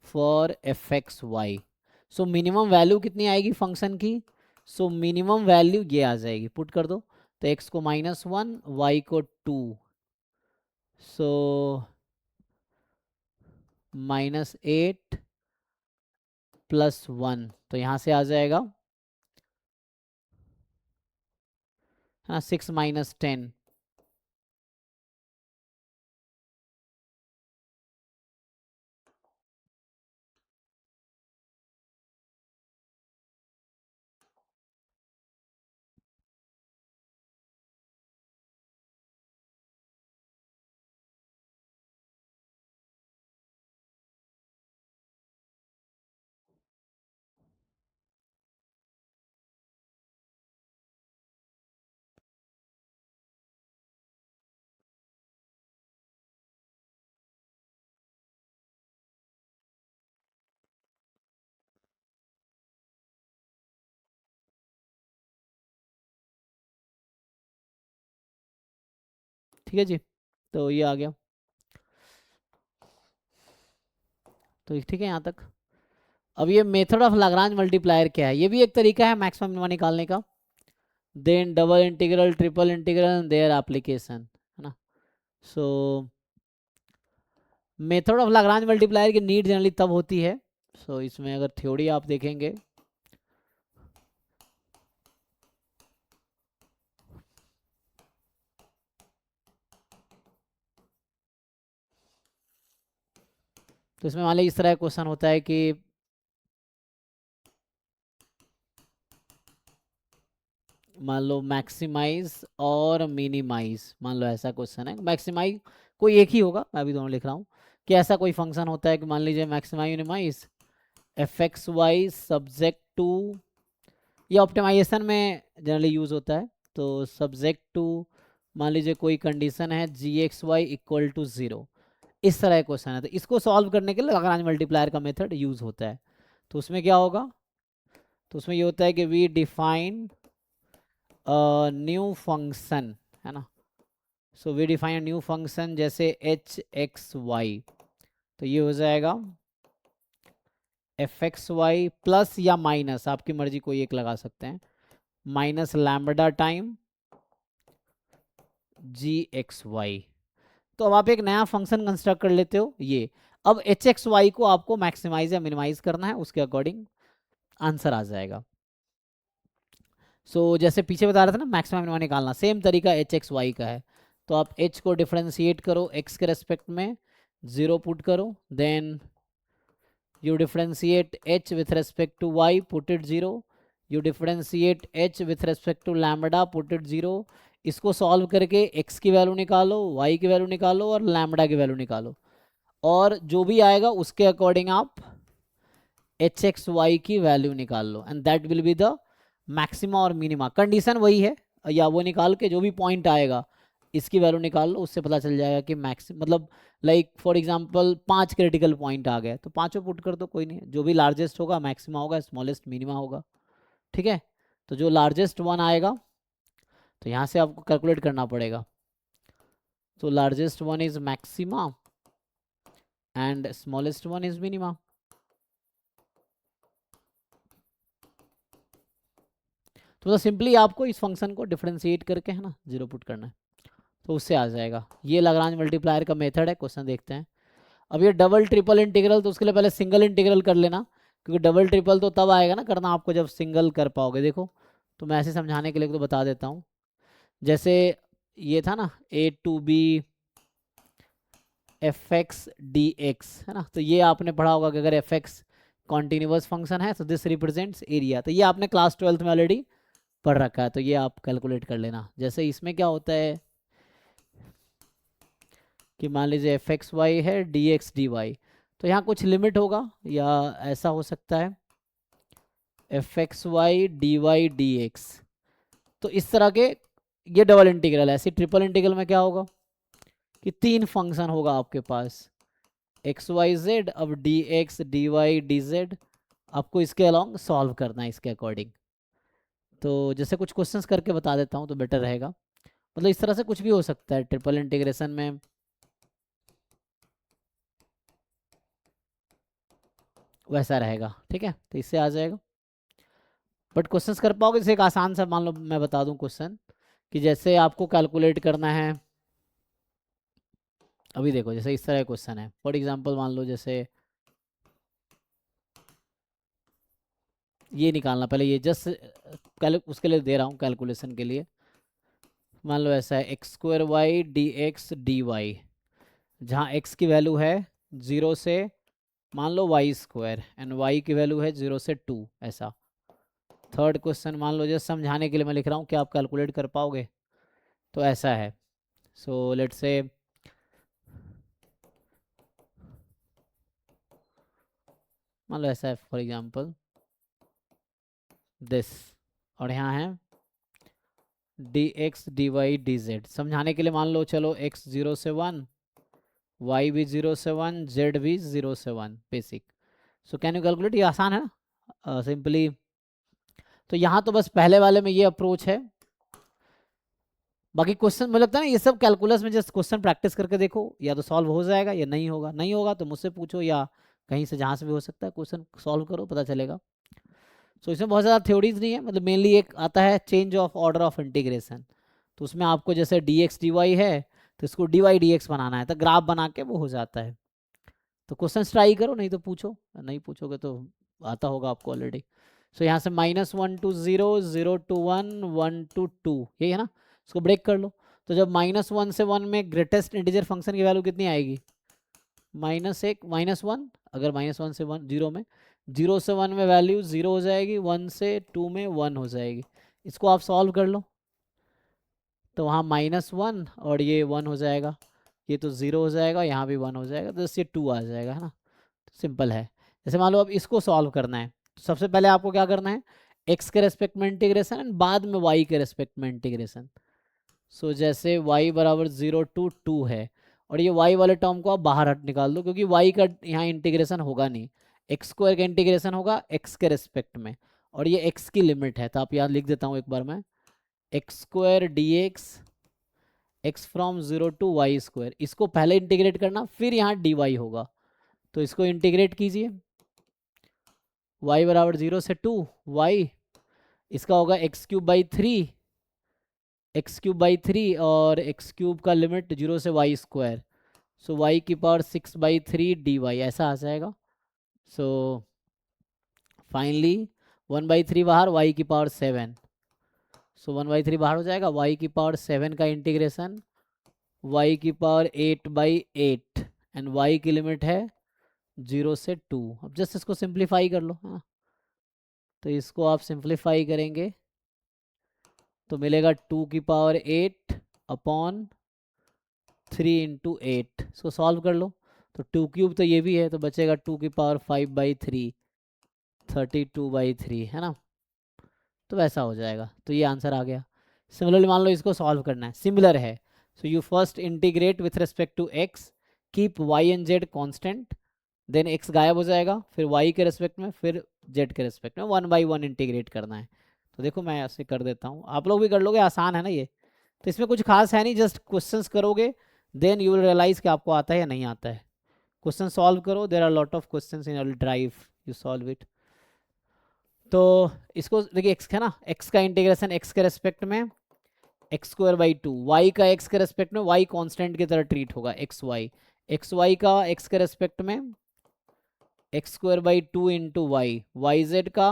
Speaker 1: for f x Y. So minimum value कितनी आएगी फंक्शन की, सो मिनिमम वैल्यू ये आ जाएगी, पुट कर दो। तो x को -1, y को 2, सो -8 प्लस 1, तो यहाँ से आ जाएगा, हाँ 6 - 10। ठीक है जी, तो ये आ गया। तो ठीक है यहाँ तक। अब ये मेथड ऑफ लाग्रांज मल्टीप्लायर क्या है, ये भी एक तरीका है मैक्सिमम मिनिमा निकालने का। Then double integral, triple integral, their application, है ना। So method of Lagrange multiplier की नीड जनरली तब होती है, सो इसमें अगर थ्योरी आप देखेंगे तो इसमें मान लीजिए इस तरह क्वेश्चन होता है कि मान लो मैक्सिमाइज और मिनिमाइज, मान लो ऐसा क्वेश्चन है, मैक्सिमाइज कोई एक ही होगा, मैं अभी दोनों लिख रहा हूँ, कि ऐसा कोई फंक्शन होता है कि मान लीजिए maximize minimize f x y subject to, ये ऑप्टिमाइजेशन में जनरली यूज होता है, तो सब्जेक्ट टू मान लीजिए कोई कंडीशन है जी एक्स वाई इक्वल टू 0, इस तरह का क्वेश्चन है, तो इसको सॉल्व करने के लिए लाग्रांज मल्टीप्लायर का मेथड यूज होता है। तो उसमें क्या होगा, तो उसमें ये होता है कि वी डिफाइन न्यू फंक्शन, है ना। So we define new function जैसे एच एक्स वाई, तो ये हो जाएगा एफ एक्स वाई प्लस या माइनस, आपकी मर्जी कोई एक लगा सकते हैं, minus lambda time g x y. तो अब आप एक नया फंक्शन कंस्ट्रक्ट कर लेते हो ये। अब एच एक्स वाई को आपको मैक्सिमाइज या मिनिमाइज करना है, उसके अकॉर्डिंग आंसर आ जाएगा। सो जैसे पीछे बता रहा था ना मैक्सिमम मिनिमम निकालना, सेम तरीका एच एक्स वाई का है। तो आप एच को डिफ्रेंशिएट करो एक्स के रेस्पेक्ट में, 0 पुट करो, then you differentiate h with respect to y, put it 0, you differentiate h with respect to lambda, put it 0। इसको सॉल्व करके x की वैल्यू निकालो, y की वैल्यू निकालो और लैम्बडा की वैल्यू निकालो, और जो भी आएगा उसके अकॉर्डिंग आप एच एक्स वाई की वैल्यू निकाल लो, and that will be the maxima और मिनिमा। कंडीशन वही है, या वो निकाल के जो भी पॉइंट आएगा इसकी वैल्यू निकाल लो, उससे पता चल जाएगा कि मैक्स मतलब like for example 5 critical point आ गए तो पांचों पुट कर दो, कोई नहीं, जो भी लार्जेस्ट होगा मैक्सिमा होगा, स्मॉलेस्ट मिनिमा होगा। ठीक है, तो जो लार्जेस्ट वन आएगा तो यहाँ से आपको कैलकुलेट करना पड़ेगा, तो largest one is maxima and smallest one is minima. तो मतलब सिंपली आपको इस फंक्शन को डिफरेंशिएट करके, है ना, 0 पुट करना है, तो उससे आ जाएगा। ये लाग्रांज मल्टीप्लायर का मेथड है। क्वेश्चन देखते हैं। अब ये डबल ट्रिपल इंटीग्रल, तो उसके लिए पहले सिंगल इंटीग्रल कर लेना, क्योंकि डबल ट्रिपल तो तब आएगा ना करना आपको जब सिंगल कर पाओगे। देखो, तो मैं ऐसे समझाने के लिए तो बता देता हूँ, जैसे ये था ना a to b F x d x, है ना, तो ये आपने पढ़ा होगा कि अगर एफ एक्स कॉन्टिन्यूस फंक्शन है तो दिस रिप्रेजेंट्स एरिया, तो ये आपने क्लास 12th में ऑलरेडी पढ़ रखा है, तो ये आप कैलकुलेट कर लेना। जैसे इसमें क्या होता है कि मान लीजिए एफ एक्स वाई है डी एक्स डी वाई, तो यहाँ कुछ लिमिट होगा, या ऐसा हो सकता है f x y d y d x, तो इस तरह के ये डबल इंटीग्रल है। ऐसे ट्रिपल इंटीग्रल में क्या होगा कि 3 फंक्शन होगा आपके पास एक्स वाई जेड, अब d x d y d z, आपको इसके अलॉन्ग सॉल्व करना है इसके अकॉर्डिंग। तो जैसे कुछ क्वेश्चंस करके बता देता हूँ तो बेटर रहेगा, मतलब इस तरह से कुछ भी हो सकता है ट्रिपल इंटीग्रेशन में। वैसा रहेगा, ठीक है, तो इससे आ जाएगा। बट क्वेश्चंस कर पाओगे, जैसे एक आसान सा मान लो मैं बता दूं क्वेश्चन, कि जैसे आपको कैलकुलेट करना है, अभी देखो जैसे इस तरह क्वेश्चन है, फॉर एग्जांपल मान लो जैसे ये निकालना, पहले ये जस्ट उसके लिए दे रहा हूँ कैलकुलेशन के लिए। मान लो ऐसा है x square y d x d y, जहाँ एक्स की वैल्यू है 0 से मान लो वाई स्क्वायर, एंड वाई की वैल्यू है 0 से 2, ऐसा। थर्ड क्वेश्चन मान लो जस्ट समझाने के लिए मैं लिख रहा हूँ कि आप कैलकुलेट कर पाओगे, तो ऐसा है। सो लेट्स से मान लो ऐसा है फॉर एग्जांपल दिस, और यहाँ है d x d y d z. समझाने के लिए मान लो चलो एक्स 0 से 1, वाई भी 0 से 1, जेड भी 0 से 1, basic. So can you calculate, ये आसान है ना सिंपली। तो यहाँ तो बस पहले वाले में ये अप्रोच है, बाकी क्वेश्चन मुझे लगता है ना ये सब कैलकुलस में जस्ट क्वेश्चन प्रैक्टिस करके देखो, या तो सॉल्व हो जाएगा या नहीं होगा, नहीं होगा तो मुझसे पूछो या कहीं से जहाँ से भी हो सकता है क्वेश्चन सॉल्व करो, पता चलेगा। सो इसमें बहुत ज़्यादा थ्योरीज नहीं है, मतलब मेनली एक आता है change of order of integration. तो उसमें आपको जैसे डी एक्स डी वाई है तो इसको डी वाई डी एक्स बनाना है, तो ग्राफ बना के वो हो जाता है। तो क्वेश्चन ट्राई करो, नहीं तो पूछो, नहीं पूछोगे तो आता होगा आपको ऑलरेडी। सो यहाँ से -1 to 0, 0 to 1, 1 to 2, यही है ना, इसको ब्रेक कर लो। तो जब -1 से 1 में ग्रेटेस्ट इंटीजर फंक्शन की वैल्यू कितनी आएगी, -1 -1, अगर -1 से 1 0 में, 0 से 1 में वैल्यू 0 हो जाएगी, 1 से 2 में 1 हो जाएगी। इसको आप सॉल्व कर लो, तो वहाँ -1 और ये 1 हो जाएगा, ये तो 0 हो जाएगा, यहाँ भी 1 हो जाएगा, तो इससे 2 आ जाएगा, है ना। सिंपल है। जैसे मान लो अब इसको सॉल्व करना है, तो सबसे पहले आपको क्या करना है, x के रेस्पेक्ट में इंटीग्रेशन एंड बाद में y के रेस्पेक्ट में इंटीग्रेशन। सो जैसे y बराबर 0 to 2 है, और ये y वाले टर्म को आप बाहर हट निकाल दो, क्योंकि y का यहाँ इंटीग्रेशन होगा नहीं, एक्स स्क्वायर का इंटीग्रेशन होगा x के रेस्पेक्ट में, और ये x की लिमिट है, तो आप यहाँ लिख देता हूँ एक बार मैं, x square D x from 0 to y², इसको पहले इंटीग्रेट करना, फिर यहाँ dy होगा। तो इसको इंटीग्रेट कीजिए, y बराबर 0 से 2, y इसका होगा x³/3, x³/3, और x³ का लिमिट 0 से y², सो y की पावर 6/3 dy, ऐसा आ जाएगा। सो फाइनली 1/3 बाहर, y की पावर 7, सो 1/3 बाहर हो जाएगा, y की पावर 7 का इंटीग्रेशन y की पावर 8/8, एंड y की लिमिट है 0 से 2। अब जस्ट इसको सिंप्लीफाई कर लो, हाँ, तो इसको आप सिंप्लीफाई करेंगे तो मिलेगा 2 की पावर 8 अपॉन 3 इंटू 8। इसको सॉल्व कर लो, तो 2³ तो ये भी है, तो बचेगा 2 की पावर 5/3, 32/3, है ना। तो वैसा हो जाएगा, तो ये आंसर आ गया। सिमिलरली मान लो इसको सॉल्व करना है, सिमिलर है, so you first integrate with respect to x, keep y and z constant, then x गायब हो जाएगा, फिर y के रिस्पेक्ट में, फिर z के रिस्पेक्ट में 1/1 इंटीग्रेट करना है। तो देखो मैं ऐसे कर देता हूँ, आप लोग भी कर लोगे, आसान है ना ये। तो इसमें कुछ खास है नहीं, जस्ट क्वेश्चंस करोगे, देन यू विल रियलाइज कि आपको आता है या नहीं आता है। क्वेश्चन सॉल्व करो, there are lot of questions in drive, you solve it. तो इसको देखिए, x है ना, x का इंटीग्रेशन x के रेस्पेक्ट में x²/2, y का x के रेस्पेक्ट में, y कांस्टेंट की तरह ट्रीट होगा, xy का x के रेस्पेक्ट में x²/2 इंटू वाई, yz का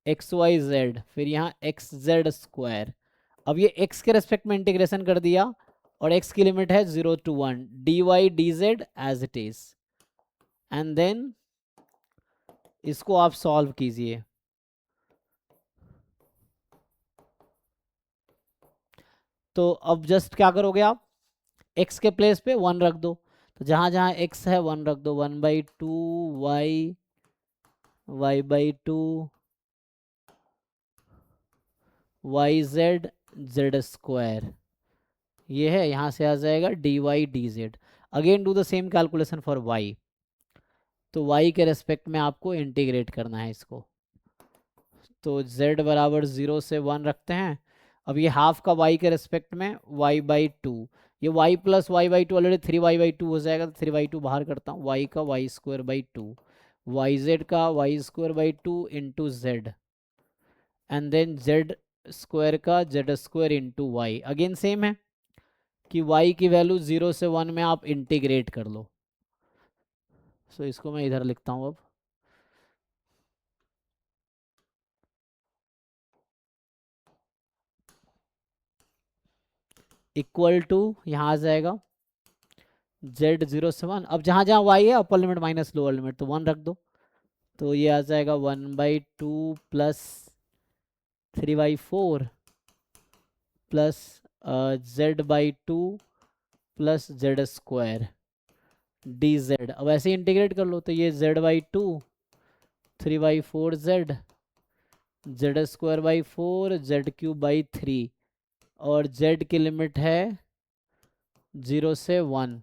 Speaker 1: xyz, फिर यहाँ xz²। अब ये x के रेस्पेक्ट में इंटीग्रेशन कर दिया, और x की लिमिट है 0 to 1, dy dz as it is, and then इसको आप सॉल्व कीजिए। तो अब जस्ट क्या करोगे आप, x के प्लेस पे 1 रख दो, तो जहां जहां x है 1 रख दो, 1/2 y/2 yz z², ये है, यहाँ से आ जाएगा dy dz। Again do the same calculation for y, तो y के रेस्पेक्ट में आपको इंटीग्रेट करना है इसको, तो z बराबर 0 से 1 रखते हैं। अब ये हाफ का y के रेस्पेक्ट में y/2, ये y plus y/2 already 3y/2 हो जाएगा, तो 3/2 बाहर करता हूँ, y का y²/2, yz का y²/2 into z, and then z² का z² into Y. Again same है कि y की वैल्यू 0 से 1 में आप इंटीग्रेट कर लो। सो इसको मैं इधर लिखता हूँ अब, इक्वल टू, यहाँ आ जाएगा z 0 से 1, अब जहाँ जहाँ y है upper limit minus lower limit, तो 1 रख दो, तो ये आ जाएगा 1/2 plus 3/4 plus z/2 plus z² dz। अब ऐसे इंटीग्रेट कर लो, तो ये z/2 3/4z z²/4 z³/3, और z की लिमिट है 0 से 1,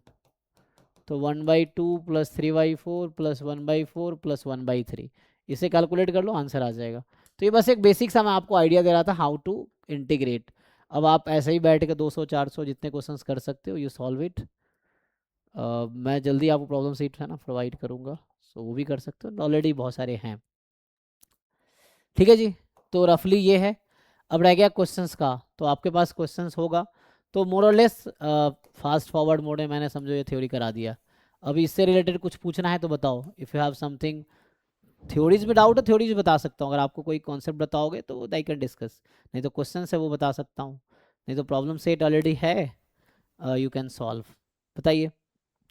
Speaker 1: तो 1/2 प्लस 3/4 प्लस 1/4 प्लस 1/3, इसे कैलकुलेट कर लो, आंसर आ जाएगा। तो ये बस एक बेसिक सा मैं आपको आइडिया दे रहा था हाउ टू इंटीग्रेट। अब आप ऐसे ही बैठ के 200 400 जितने क्वेश्चंस कर सकते हो, यू सॉल्व इट। मैं जल्दी आपको प्रॉब्लम सीट है ना प्रोवाइड करूँगा, सो वो भी कर सकते हो, ऑलरेडी बहुत सारे हैं। ठीक है जी, तो रफली ये है। अब रह गया क्वेश्चंस का, तो आपके पास क्वेश्चंस होगा तो मोर और लेस फास्ट फॉरवर्ड मोड में मैंने समझो ये थ्योरी करा दिया। अभी इससे रिलेटेड कुछ पूछना है तो बताओ, if you have something. Theories में डाउट है, थ्योरीज बता सकता हूँ, अगर आपको कोई कॉन्सेप्ट बताओगे तो आई कैन डिस्कस, नहीं तो क्वेश्चन है वो बता सकता हूँ, नहीं तो प्रॉब्लम सेट ऑलरेडी है, यू कैन सॉल्व। बताइए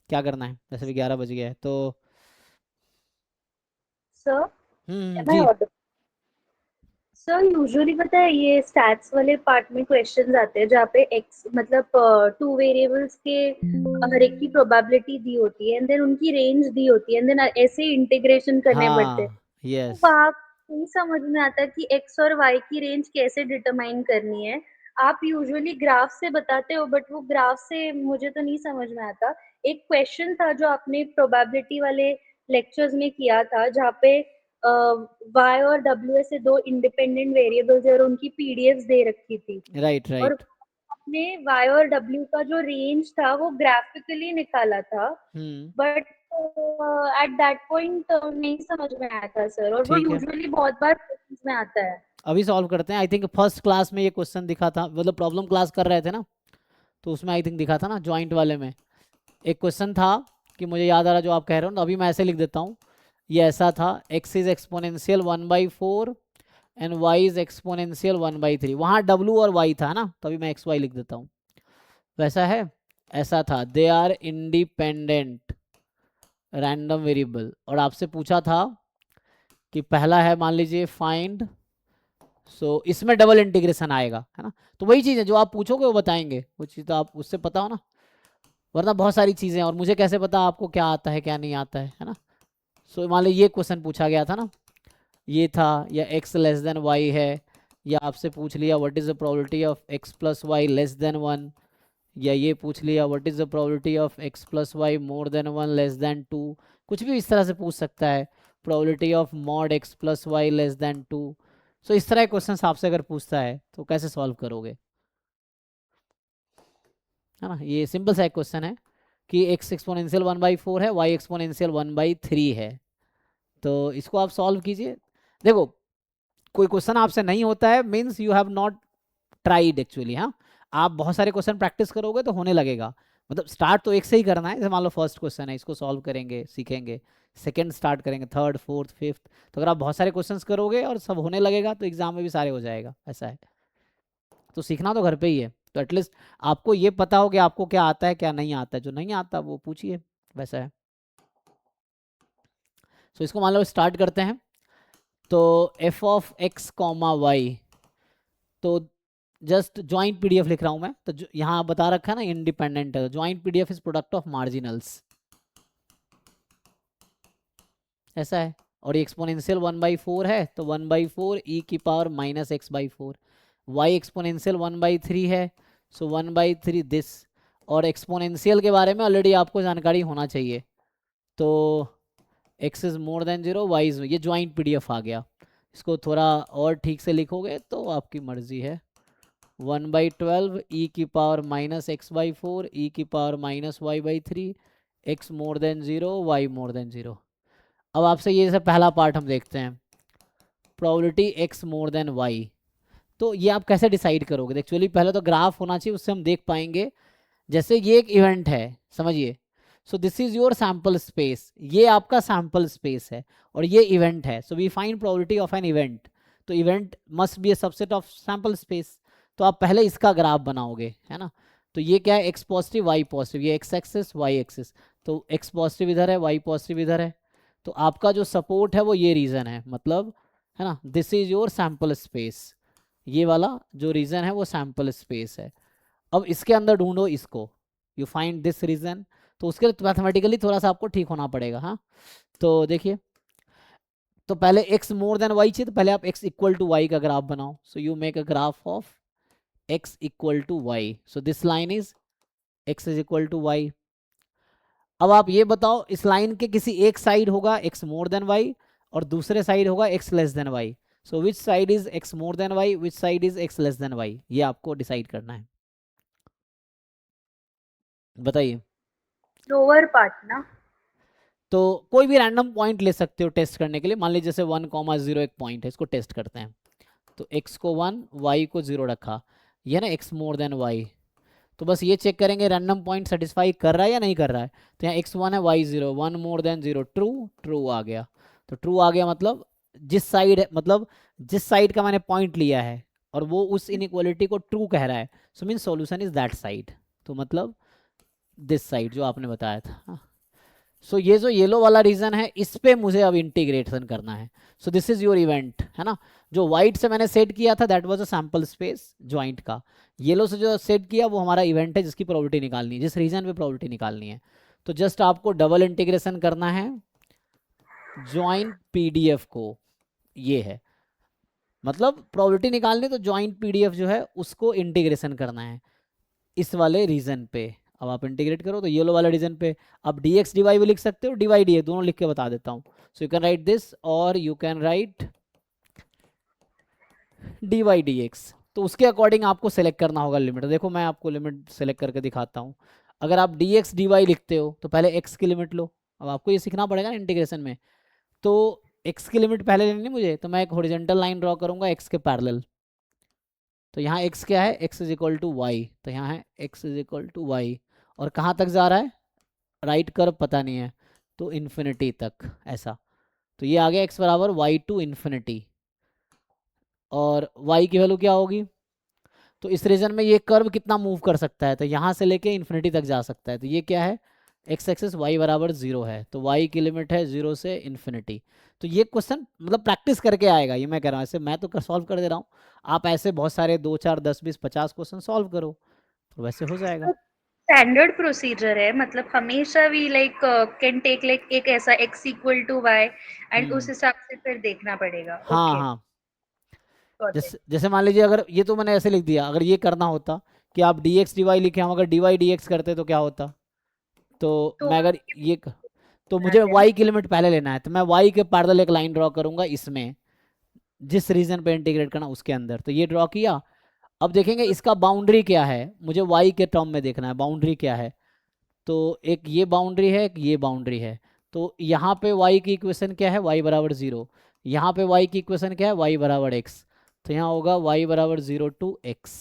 Speaker 1: क्या करना है, जैसे भी 11 बज गया है तो।
Speaker 2: सर, एम आई
Speaker 1: जी।
Speaker 2: ऑडिबल? सर यूजुअली पता है ये स्टैट्स वाले पार्ट में क्वेश्चंस आते हैं जहाँ पे एक्स मतलब टू वेरिएबल्स के हर एक की प्रोबेबिलिटी दी होती है एंड देन उनकी रेंज दी होती है एंड देन ऐसे इंटीग्रेशन करने पड़ते हैं।
Speaker 1: हाँ
Speaker 2: तो
Speaker 1: यस।
Speaker 2: वहाँ नहीं समझ में आता कि एक्स और वाई की रेंज कैसे डिटरमाइन करनी है। आप यूजुअली ग्राफ से बताते हो बट वो ग्राफ से मुझे तो नहीं समझ में आता। एक क्वेश्चन था जो आपने प्रोबेबिलिटी वाले लेक्चर्स में किया था जहाँ पे वाई और डब्ल्यू ऐसे दो इंडिपेंडेंट वेरिएबल्स और उनकी पीडीएफ्स दे रखी थी
Speaker 1: राइट
Speaker 2: और
Speaker 1: राइट।
Speaker 2: आपने वाई और डब्ल्यू का जो रेंज था वो ग्राफिकली निकाला था
Speaker 1: हम्म।
Speaker 2: बट एट दैट पॉइंट नहीं समझ में आया था सर और वो
Speaker 1: ठीक है,
Speaker 2: यूजुअली बहुत बार क्वेश्चंस में आता है।
Speaker 1: अभी सॉल्व करते हैं। आई थिंक फर्स्ट क्लास में ये क्वेश्चन दिखा था, मतलब प्रॉब्लम क्लास कर रहे थे ना, तो उसमें आई थिंक दिखा था ना जॉइंट वाले में। एक क्वेश्चन था कि मुझे याद आ रहा जो आप कह रहे हो ना, अभी मैं ऐसे लिख देता हूँ। ये ऐसा था, x is exponential 1/4 and y is exponential 1/3। वहाँ डब्लू और वाई था ना, तो अभी मैं एक्स वाई लिख देता हूँ। वैसा है, ऐसा था, they are independent random variable, और आपसे पूछा था कि पहला है मान लीजिए फाइंड, सो इसमें डबल इंटीग्रेशन आएगा, है ना। तो वही चीज़ है जो आप पूछोगे वो बताएंगे, वो चीज़ तो आप उससे पता हो ना, वरना बहुत सारी चीज़ें, और मुझे कैसे पता आपको क्या आता है क्या नहीं आता है ना। सो मान लीजिए ये क्वेश्चन पूछा गया था ना, ये था, या एक्स लेस देन वाई है, या आपसे पूछ लिया what is the probability of x plus y less than 1, या ये पूछ लिया what is the probability of x plus y more than 1 less than 2। कुछ भी इस तरह से पूछ सकता है, probability of mod x plus y less than 2। So इस तरह के क्वेश्चन आपसे अगर पूछता है तो कैसे सॉल्व करोगे, है ना। ये सिंपल सा एक क्वेश्चन है कि एक्स एक्सपोनेंशियल 1/4 है, वाई एक्सपोनेंशियल 1/3 है, तो इसको आप सॉल्व कीजिए। देखो, कोई क्वेश्चन आपसे नहीं होता है means you have not tried actually. हाँ, आप बहुत सारे क्वेश्चन प्रैक्टिस करोगे तो होने लगेगा। मतलब स्टार्ट तो एक से ही करना है, जैसे मान लो फर्स्ट क्वेश्चन है, इसको सॉल्व करेंगे सीखेंगे, सेकंड स्टार्ट करेंगे, थर्ड फोर्थ फिफ्थ, तो अगर आप बहुत सारे क्वेश्चंस करोगे और सब होने लगेगा तो एग्जाम में भी सारे हो जाएगा, ऐसा है। तो सीखना तो घर पे ही है, तो एटलीस्ट आपको ये पता हो कि आपको क्या आता है क्या नहीं आता है, जो नहीं आता वो पूछिए, वैसा है। सो इसको मान लो स्टार्ट करते हैं। तो f of x comma y, तो जस्ट ज्वाइंट पीडीएफ लिख रहा हूं मैं, तो यहाँ बता रखा है ना इंडिपेंडेंट है, joint PDF is product of marginals, ऐसा है। और ये एक्सपोनेंशियल 1/4 है, तो 1/4 ई की power minus x/4। Y exponential 1/3 है, सो 1/3 दिस। और एक्सपोनेंशियल के बारे में ऑलरेडी आपको जानकारी होना चाहिए, तो x is more than 0, y is, ये ज्वाइंट पीडीएफ आ गया। इसको थोड़ा और ठीक से लिखोगे तो आपकी मर्जी है। 1/12 ई की पावर माइनस x/4 ई की पावर माइनस y/3, x मोर देन 0 y मोर देन 0। अब आपसे ये जैसे पहला पार्ट हम देखते हैं, probability x more than y। तो ये आप कैसे डिसाइड करोगे, एक्चुअली पहले तो ग्राफ होना चाहिए, उससे हम देख पाएंगे। जैसे ये एक इवेंट है, समझिए, so this is your sample space, ये आपका सैम्पल स्पेस है और ये इवेंट है, so we find probability of an event. तो event must be a subset of sample space, तो आप पहले इसका ग्राफ बनाओगे, है ना। तो ये क्या है, एक्स पॉजिटिव वाई पॉजिटिव, ये एक्स एक्सिस वाई एक्सिस, तो एक्स पॉजिटिव इधर है वाई पॉजिटिव इधर है, तो आपका जो सपोर्ट है वो ये रीजन है, मतलब, है ना, this is your sample space, ये वाला जो रीजन है वो सैम्पल स्पेस है। अब इसके अंदर ढूंढो इसको, यू फाइंड दिस रीजन, तो उसके लिए मैथमेटिकली थोड़ा सा आपको ठीक होना पड़ेगा। हाँ, तो देखिए, तो पहले x मोर देन y चाहिए, तो पहले आप x इक्वल टू y का ग्राफ बनाओ, so you make a graph of x equal to y, so this line is x is equal to y। अब आप ये बताओ, इस लाइन के किसी एक साइड होगा x मोर देन y और दूसरे साइड होगा x less than y, so which side is x more than y, which side is x less than y, ये आपको डिसाइड करना है। बताइए।
Speaker 2: लोअर पार्ट ना।
Speaker 1: तो कोई भी रैंडम पॉइंट ले सकते हो टेस्ट करने के लिए। मान लीजिए जैसे 1,0 एक पॉइंट है, इसको टेस्ट करते हैं। तो x को 1, y को 0 रखा, ये ना x मोर देन y। तो बस ये चेक करेंगे रैंडम पॉइंट सेटिस्फाई कर रहा है या नहीं कर रहा है। तो यहाँ x1 है, y0, 1 more than 0, true, true आ गया। तो ट्रू आ गया मतलब जिस साइड का मैंने पॉइंट लिया है और वो उस इनइक्वालिटी को ट्रू कह रहा है, so mean solution is that side. तो मतलब दिस साइड जो आपने बताया था। सो ये जो येलो वाला रीजन है, इस पे मुझे अब इंटीग्रेशन करना है। So this is your event, है ना। जो व्हाइट से मैंने सेट किया था that was a sample space joint का। येलो से जो सेट किया वो हमारा इवेंट है जिसकी प्रोबेबिलिटी निकालनी है, जिस रीजन पे प्रोबेबिलिटी निकालनी है। तो जस्ट आपको डबल इंटीग्रेशन करना है ज्वाइंट पीडीएफ को, ये है मतलब प्रोबेबिलिटी निकालनी। तो ज्वाइंट पीडीएफ जो है उसको इंटीग्रेशन करना है इस वाले रीजन पे। अब आप इंटीग्रेट करो तो येलो वाले रीजन पे। अब डी एक्स डी वाई भी लिख सकते हो, डी वाई डी ए दोनों लिख के बता देता हूँ। So you can write this और you can write d y d x. तो उसके अकॉर्डिंग आपको सेलेक्ट करना होगा लिमिट। देखो मैं आपको लिमिट सेलेक्ट करके दिखाता हूँ। अगर आप डी एक्स डी वाई लिखते हो तो पहले एक्स की लिमिट लो। अब आपको ये सीखना पड़ेगा ना इंटीग्रेशन में। तो एक्स की लिमिट पहले लेनी मुझे, तो मैं एक हॉरिजॉन्टल लाइन ड्रॉ करूंगा एक्स के पैरेलल। तो यहाँ x क्या है, x is equal to y. तो यहाँ है x is equal to y. और कहाँ तक जा रहा है, राइट कर्व पता नहीं है, तो इन्फिनिटी तक ऐसा। तो ये आ गया x बराबर वाई टू इन्फिनिटी। और y की वैल्यू क्या होगी, तो इस रीजन में ये कर्व कितना मूव कर सकता है, तो यहाँ से लेके इन्फिनिटी तक जा सकता है। तो ये क्या है, एक्स एक्सिस y बराबर 0 है, तो y की लिमिट है 0 से इन्फिनिटी। तो ये क्वेश्चन मतलब प्रैक्टिस करके आएगा, ये मैं कह रहा हूँ। ऐसे मैं तो सॉल्व कर दे रहा हूँ, आप ऐसे बहुत सारे 2 4 10 20 50 क्वेश्चन सॉल्व करो तो वैसे हो जाएगा।
Speaker 2: स्टैंडर्ड प्रोसीजर है, मतलब हमेशा भी लाइक कैन टेक लाइक एक ऐसा x equal to y and उस
Speaker 1: हम्म।
Speaker 2: हिसाब से फिर देखना पड़ेगा।
Speaker 1: हाँ
Speaker 2: ओके,
Speaker 1: हाँ।
Speaker 2: Got it.
Speaker 1: जैसे मान लीजिए अगर ये तो मैंने ऐसे लिख दिया, अगर ये करना होता कि आप डी एक्स डी वाई लिखे, हम अगर डी वाई डी एक्स करते तो क्या होता। तो
Speaker 2: तो
Speaker 1: मैं अगर तो मुझे
Speaker 2: बनाते हैं ना।
Speaker 1: y की लिमिट पहले लेना है, तो मैं y के पैरेलल एक लाइन ड्रॉ करूंगा इसमें, जिस रीजन पे इंटीग्रेट करना उसके अंदर। तो ये ड्रॉ किया। अब देखेंगे इसका बाउंड्री क्या है, मुझे y के टर्म में देखना है बाउंड्री क्या है। तो एक ये बाउंड्री है, एक ये बाउंड्री है। तो यहाँ पे y की इक्वेशन क्या है, y बराबर 0। यहाँ पे y की इक्वेशन क्या है, y बराबर x। तो यहाँ होगा y बराबर 0 टू x।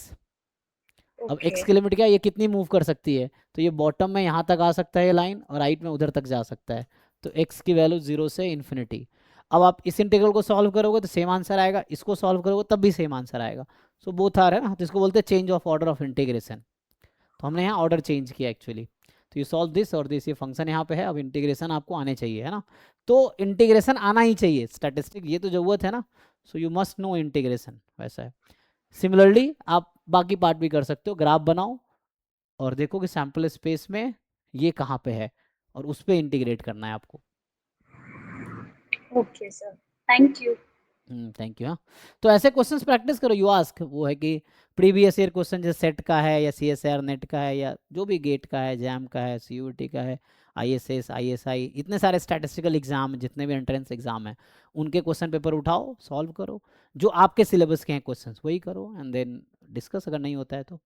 Speaker 1: अब
Speaker 2: ओके,
Speaker 1: x की लिमिट क्या है, ये कितनी मूव कर सकती है, तो ये बॉटम में यहाँ तक आ सकता है ये लाइन, और राइट में उधर तक जा सकता है। तो x की वैल्यू 0 से इन्फिनिटी। अब आप इस इंटीग्रल को सॉल्व करोगे तो सेम आंसर आएगा, इसको सॉल्व करोगे तब भी सेम आंसर आएगा। सो बोथ आर, है ना, तो इसको बोलते हैं change of order of integration. तो हमने यहाँ ऑर्डर चेंज किया एक्चुअली। तो यू सॉल्व दिस और दिस, ये फंक्शन यहाँ पे है। अब इंटीग्रेशन आपको आने चाहिए, है ना। तो इंटीग्रेशन आना ही चाहिए, स्टैटिस्टिक ये तो जरूरत है ना। So you must know integration, वैसा है। सिमिलरली आप बाकी पार्ट भी कर सकते हो, ग्राफ बनाओ और देखो कि सैंपल स्पेस में ये कहाँ पे है, और उस पर इंटीग्रेट करना है आपको।
Speaker 2: Okay sir, thank you.
Speaker 1: Thank you. हाँ, तो ऐसे क्वेश्चंस प्रैक्टिस करो। यू आस्क, वो है कि प्रीवियस ईयर क्वेश्चन जैसे सेट का है या सी एस आर नेट का है या जो भी गेट का है, जैम का है, सी यू टी का है, I S S I S I, इतने सारे स्टैटिस्टिकल एग्जाम जितने भी एंट्रेंस एग्जाम है, उनके क्वेश्चन पेपर उठाओ, सॉल्व करो। जो आपके सिलेबस के हैं क्वेश्चन वही करो, एंड देन डिस्कस अगर नहीं होता है तो।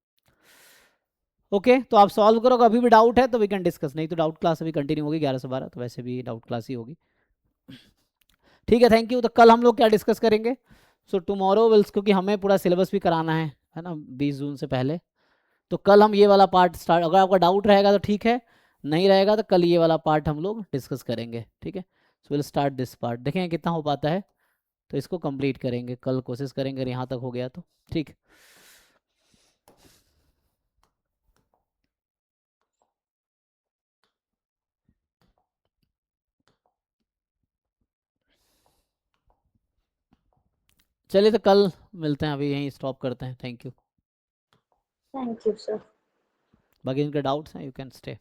Speaker 1: ओके तो आप सॉल्व करो, अभी भी डाउट है तो वी कैन डिस्कस, नहीं तो डाउट क्लास अभी कंटिन्यू होगी 11 से 12, तो वैसे भी डाउट क्लास ही होगी। ठीक है, थैंक यू। तो कल हम लोग क्या डिस्कस करेंगे, सो टुमारो विल्स, क्योंकि हमें पूरा सिलेबस भी कराना है ना 20 जून से पहले। तो कल हम ये वाला पार्ट स्टार्ट, अगर आपका डाउट रहेगा तो ठीक है, नहीं रहेगा तो कल ये वाला पार्ट हम लोग डिस्कस करेंगे, ठीक है। So will start this part, देखेंगे कितना हो पाता है, तो इसको कंप्लीट करेंगे कल, कोशिश करेंगे अगर यहाँ तक हो गया तो ठीक। चलिए तो कल मिलते हैं, अभी यहीं स्टॉप करते हैं। Thank you.
Speaker 2: Thank you sir.
Speaker 1: बाकी इनके डाउट्स हैं, यू कैन स्टे।